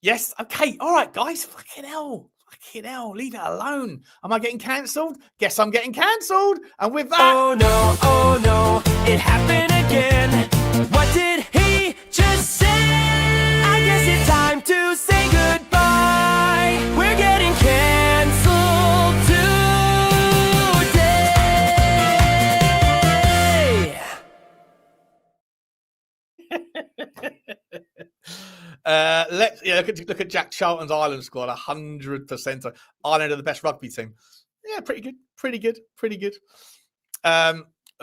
Yes, okay, all right, guys. Fucking hell, leave it alone. Am I getting cancelled? Guess I'm getting cancelled. And with that, oh no, it happened again. What did he just say? I guess it's time to say goodbye. We're getting cancelled today. Look at Jack Charlton's Ireland squad, 100%. Ireland are the best rugby team. Yeah, pretty good.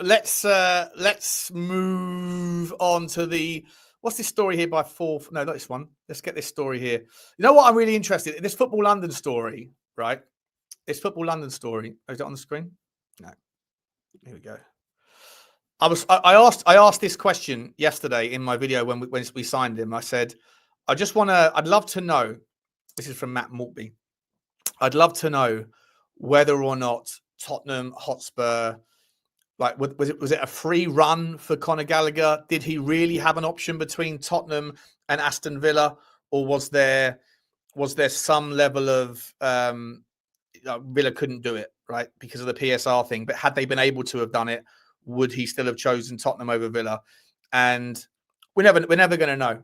Let's move on to what's this story here by fourth? No, not this one. Let's get this story here. You know what? I'm really interested in this Football London story, right? This Football London story. Is it on the screen? No. Here we go. I asked this question yesterday in my video when we signed him. I said, I'd love to know. This is from Matt Maltby. I'd love to know whether or not Tottenham Hotspur, like, was it a free run for Conor Gallagher? Did he really have an option between Tottenham and Aston Villa, or was there some level of Villa couldn't do it, right, because of the PSR thing? But had they been able to have done it, would he still have chosen Tottenham over Villa? And we're never going to know.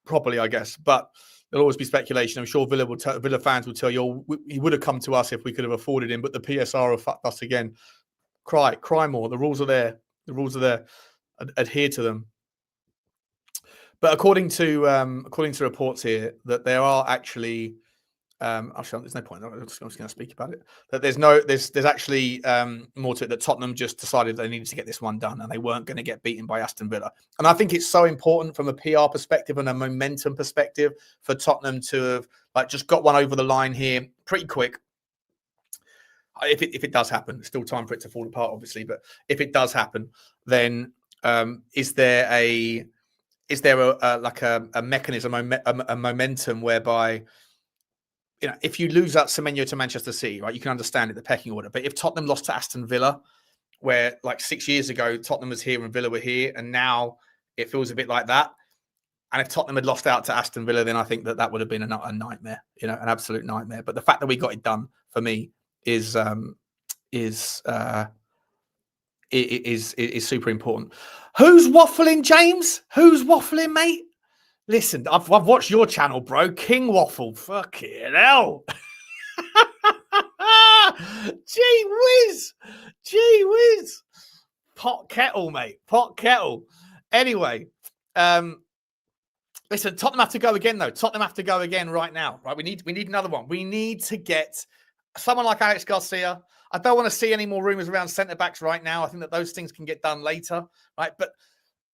properly, I guess. But there'll always be speculation. I'm sure Villa fans will tell you, he would have come to us if we could have afforded him, but the PSR have fucked us again. Cry more. The rules are there. Adhere to them. But according to reports here, that there are actually, actually, there's no point. I'm just going to speak about it. That there's actually more to it. That Tottenham just decided they needed to get this one done, and they weren't going to get beaten by Aston Villa. And I think it's so important from a PR perspective and a momentum perspective for Tottenham to have just got one over the line here pretty quick. If it does happen, there's still time for it to fall apart, obviously. But if it does happen, then is there a mechanism, a momentum whereby, if you lose out Semenyo to Manchester City, right, you can understand it, the pecking order. But if Tottenham lost to Aston Villa, where 6 years ago Tottenham was here and Villa were here, and now it feels a bit like that. And if Tottenham had lost out to Aston Villa, then I think that would have been a nightmare, an absolute nightmare. But the fact that we got it done for me is super important. Who's waffling, James? Who's waffling, mate? Listen, I've watched your channel, bro. King Waffle. Fucking hell. Gee whiz. Pot kettle, mate. Pot kettle. Anyway, listen, Tottenham have to go again, though. Tottenham have to go again right now. Right? We need another one. We need to get someone like Aliex Garcia. I don't want to see any more rumours around centre-backs right now. I think that those things can get done later, right? But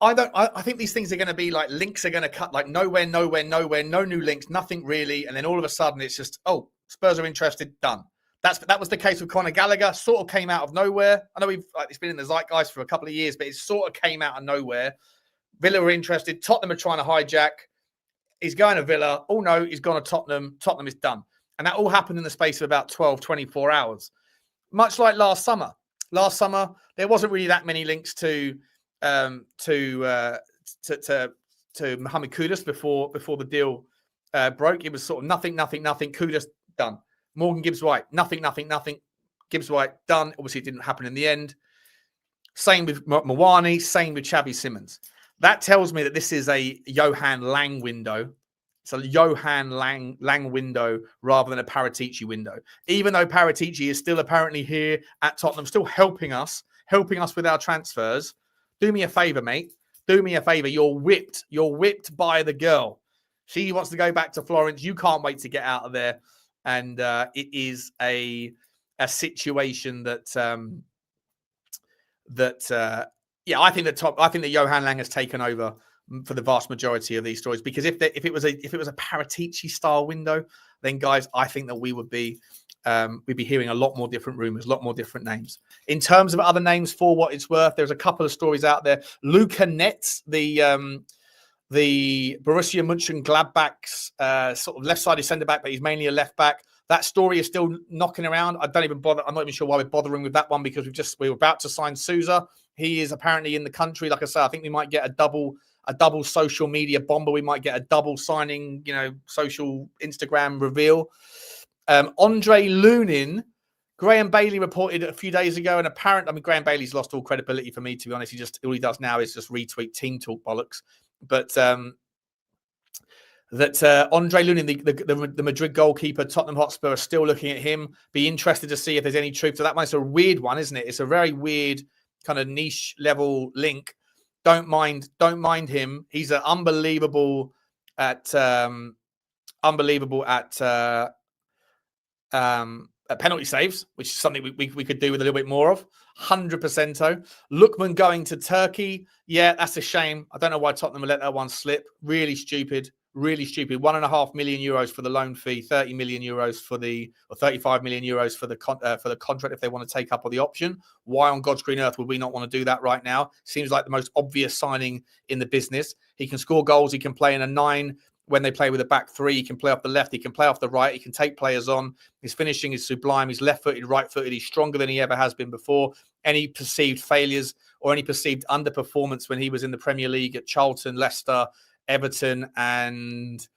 I think these things are going to be links are going to cut nowhere, no new links, nothing really. And then all of a sudden it's just, Spurs are interested, done. That was the case with Conor Gallagher, sort of came out of nowhere. I know it's been in the zeitgeist for a couple of years, but it sort of came out of nowhere. Villa were interested. Tottenham are trying to hijack. He's going to Villa. Oh no, he's gone to Tottenham. Tottenham is done. And that all happened in the space of about 12, 24 hours. Much like last summer. Last summer, there wasn't really that many links to Mohamed Kudus before the deal broke. It was sort of nothing. Kudus, done. Morgan Gibbs-White, nothing. Gibbs-White, done. Obviously, it didn't happen in the end. Same with Mawani, same with Xavi Simons. That tells me that this is a Johan Lang window. It's a Johan Lang window rather than a Paratici window. Even though Paratici is still apparently here at Tottenham, still helping us with our transfers. Do me a favour, mate. Do me a favour. You're whipped. You're whipped by the girl. She wants to go back to Florence. You can't wait to get out of there. And it is a situation that I think that Johan Lang has taken over for the vast majority of these stories. Because if it was a Paratici style window, then guys, I think that we would be we'd be hearing a lot more different rumors, a lot more different names. In terms of other names, for what it's worth, there's a couple of stories out there. Luca Netz, the Borussia Mönchengladbach's sort of left-sided centre-back, but he's mainly a left-back. That story is still knocking around. I don't even bother. I'm not even sure why we're bothering with that one, because we were about to sign Sousa. He is apparently in the country. Like I said, I think we might get a double social media bomber. We might get a double signing, social Instagram reveal. Andre Lunin, Graham Bailey reported a few days ago, and Graham Bailey's lost all credibility for me, to be honest. All he does now is just retweet team talk bollocks. But Andre Lunin, the Madrid goalkeeper, Tottenham Hotspur are still looking at him. Be interested to see if there's any truth to that one. It's a weird one, isn't it? It's a very weird kind of niche level link. Don't mind him. He's unbelievable at penalty saves, which is something we could do with a little bit more of. 100%. Lookman going to Turkey. Yeah, that's a shame. I don't know why Tottenham let that one slip. Really stupid. 1.5 million euros for the loan fee, 30 million euros or 35 million euros for the contract if they want to take up on the option. Why on God's green earth would we not want to do that right now? Seems like the most obvious signing in the business. He can score goals. He can play in a 9 when they play with a back 3. He can play off the left. He can play off the right. He can take players on. His finishing is sublime. He's left-footed, right-footed. He's stronger than he ever has been before. Any perceived failures or any perceived underperformance when he was in the Premier League at Charlton, Leicester, Everton and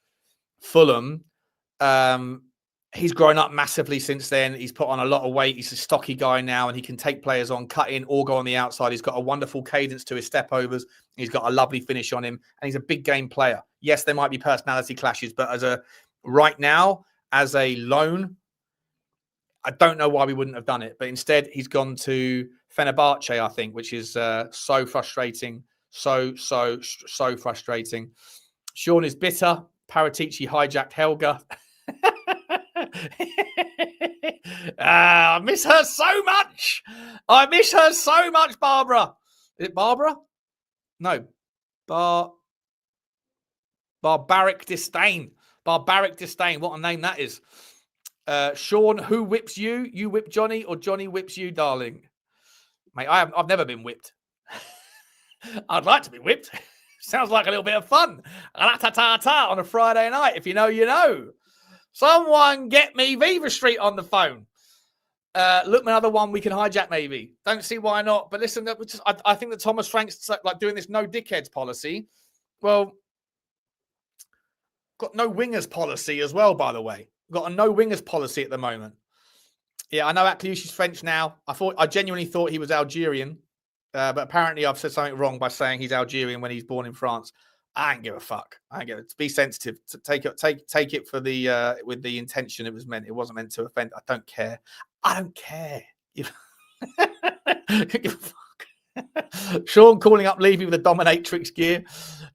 Fulham, he's grown up massively since then. He's put on a lot of weight. He's a stocky guy now, and he can take players on, cut in, or go on the outside. He's got a wonderful cadence to his step overs. He's got a lovely finish on him, and he's a big game player. Yes, there might be personality clashes, but right now, as a loan, I don't know why we wouldn't have done it. But instead, he's gone to Fenerbahce, I think, which is so frustrating. So frustrating. Sean is bitter. Paratici hijacked Helga. I miss her so much. I miss her so much, Barbara. Is it Barbara? No. Barbaric Disdain. Barbaric Disdain. What a name that is. Sean, who whips you? You whip Johnny or Johnny whips you, darling? Mate, I've never been whipped. I'd like to be whipped. Sounds like a little bit of fun. Ta-ta-ta-ta on a Friday night. If you know, you know. Someone get me Viva Street on the phone. Look, another one we can hijack maybe. Don't see why not. But listen, I think that Thomas Frank's like doing this no dickheads policy. Well, got no wingers policy as well, by the way. Got a no wingers policy at the moment. Yeah, I know Akliouche is French now. I genuinely thought he was Algerian. But apparently I've said something wrong by saying he's Algerian when he's born in France. I don't give a fuck. I don't give it. Be sensitive. Take it for the with the intention it was meant. It wasn't meant to offend. I don't care. I don't care. Give a fuck. Sean calling up Levy with a dominatrix gear.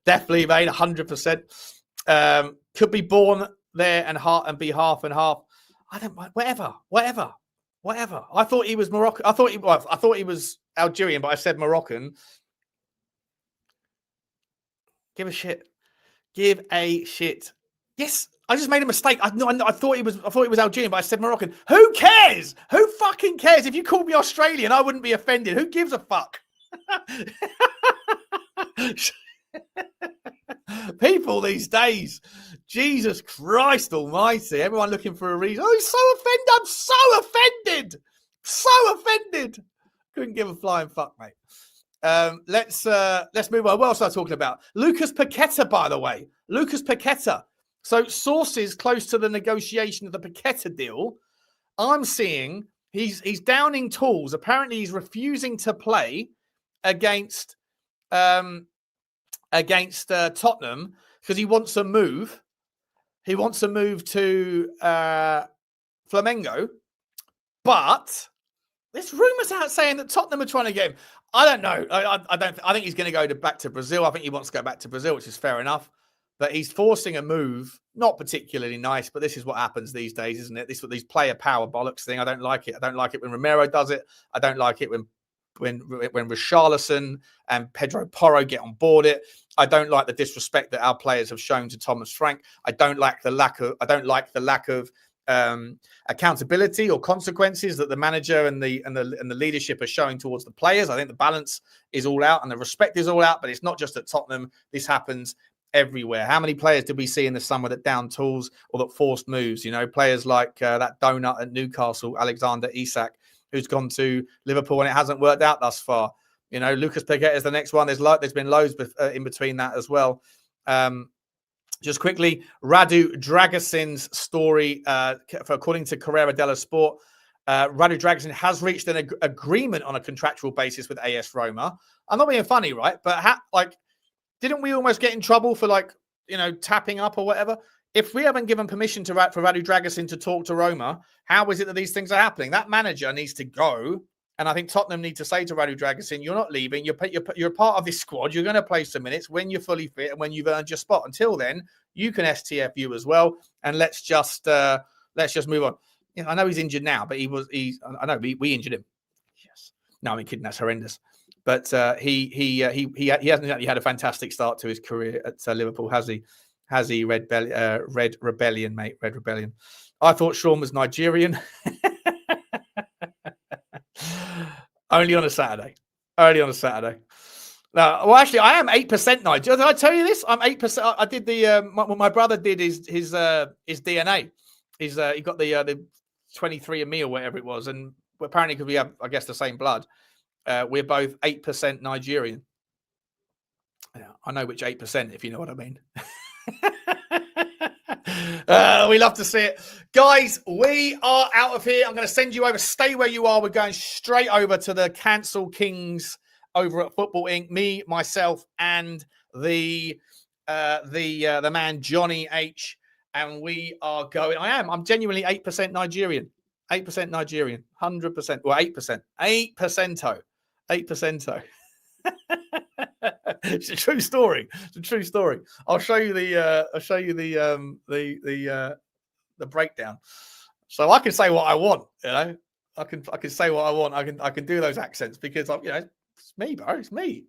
Definitely, mate. 100%. Could be born there and be half and half. I don't mind. Whatever. I thought he was Moroccan. I thought he was Algerian, but I said Moroccan. Give a shit. Give a shit. Yes, I just made a mistake. I thought he was Algerian, but I said Moroccan. Who cares? Who fucking cares? If you called me Australian, I wouldn't be offended. Who gives a fuck? People these days. Jesus Christ almighty. Everyone looking for a reason. Oh, he's so offended. I'm so offended. So offended. Couldn't give a flying fuck, mate. Let's move on. What else am I talking about? Lucas Paqueta, by the way. Lucas Paqueta. So sources close to the negotiation of the Paqueta deal, I'm seeing he's downing tools. Apparently, he's refusing to play against Tottenham because he wants a move. He wants a move to Flamengo, but there's rumours out saying that Tottenham are trying to get him. I don't know. I think he's going to go back to Brazil. I think he wants to go back to Brazil, which is fair enough. But he's forcing a move, not particularly nice. But this is what happens these days, isn't it? This is what these player power bollocks thing. I don't like it. I don't like it when Romero does it. I don't like it when Richalison and Pedro Porro get on board it. I don't like the disrespect that our players have shown to Thomas Frank. I don't like the lack of accountability or consequences that the manager and the leadership are showing towards the players. I think the balance is all out and the respect is all out, but it's not just at Tottenham. This happens everywhere. How many players did we see in the summer that down tools or that forced moves? You know, players like that donut at Newcastle, Alexander Isak, who's gone to Liverpool and it hasn't worked out thus far. You know, Lucas Paqueta is the next one. There's been loads in between that as well. Just quickly, Radu Dragusin's story, according to Corriere dello Sport, Radu Dragusin has reached an agreement on a contractual basis with AS Roma. I'm not being funny, right? But didn't we almost get in trouble for tapping up or whatever? If we haven't given permission for Radu Dragusin to talk to Roma, how is it that these things are happening? That manager needs to go. And I think Tottenham need to say to Radu Dragusin, you're not leaving. You're a part of this squad. You're going to play some minutes when you're fully fit and when you've earned your spot. Until then, you can STFU as well. And let's just move on. You know, I know he's injured now, but we injured him. Yes. No, I'm kidding. That's horrendous. But he hasn't exactly had a fantastic start to his career at Liverpool, has he? Has he? Red Rebellion, mate. Red Rebellion. I thought Sean was Nigerian. Only on a Saturday. No, well, actually, I am 8% Nigerian. Did I tell you this? I'm 8%. I did my brother did his DNA. He got the 23andMe or whatever it was, and apparently because we have, I guess, the same blood, we're both 8% Nigerian. Yeah, I know which 8%, if you know what I mean. We love to see it. Guys, we are out of here. I'm going to send you over. Stay where you are. We're going straight over to the Cancel Kings over at Football Inc. Me, myself, and the man Johnny H. And we are going. I'm genuinely 8% Nigerian. 8% Nigerian. 100%. Well, 8%. 8%. 8%. It's a true story. It's a true story. I'll show you the breakdown. So I can say what I want, you know. I can say what I want. I can do those accents because it's me, bro. It's me.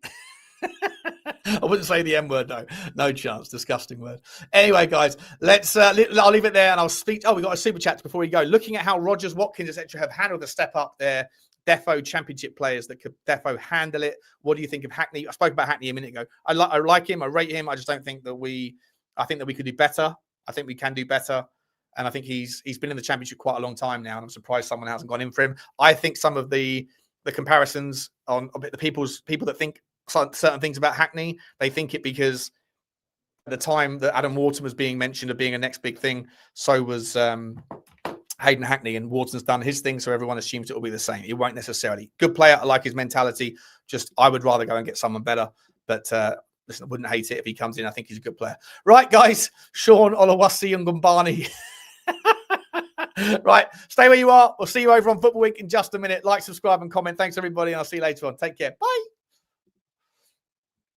I wouldn't say the M word though. No chance. Disgusting word. Anyway, guys, I'll leave it there and I'll speak. Oh, we got a super chat before we go. Looking at how Rodgers, Watkins, etc. have handled the step up there. Defo Championship players that could Defo handle it. What do you think of Hackney? I spoke about Hackney a minute ago. I like him. I rate him. I just don't think that I think that we could do better. I think we can do better. And I think he's been in the Championship quite a long time now. And I'm surprised someone hasn't gone in for him. I think some of the comparisons on the people that think certain things about Hackney, they think it because at the time that Adam Wharton was being mentioned of being a next big thing, so was Hayden Hackney, and Wharton's done his thing, so everyone assumes it will be the same. It won't necessarily. Good player. I like his mentality. Just I would rather go and get someone better. But listen, I wouldn't hate it if he comes in. I think he's a good player. Right, guys. Sean Olawasi and Gumbani. Right. Stay where you are. We'll see you over on Football Week in just a minute. Like, subscribe, and comment. Thanks, everybody. And I'll see you later on. Take care. Bye.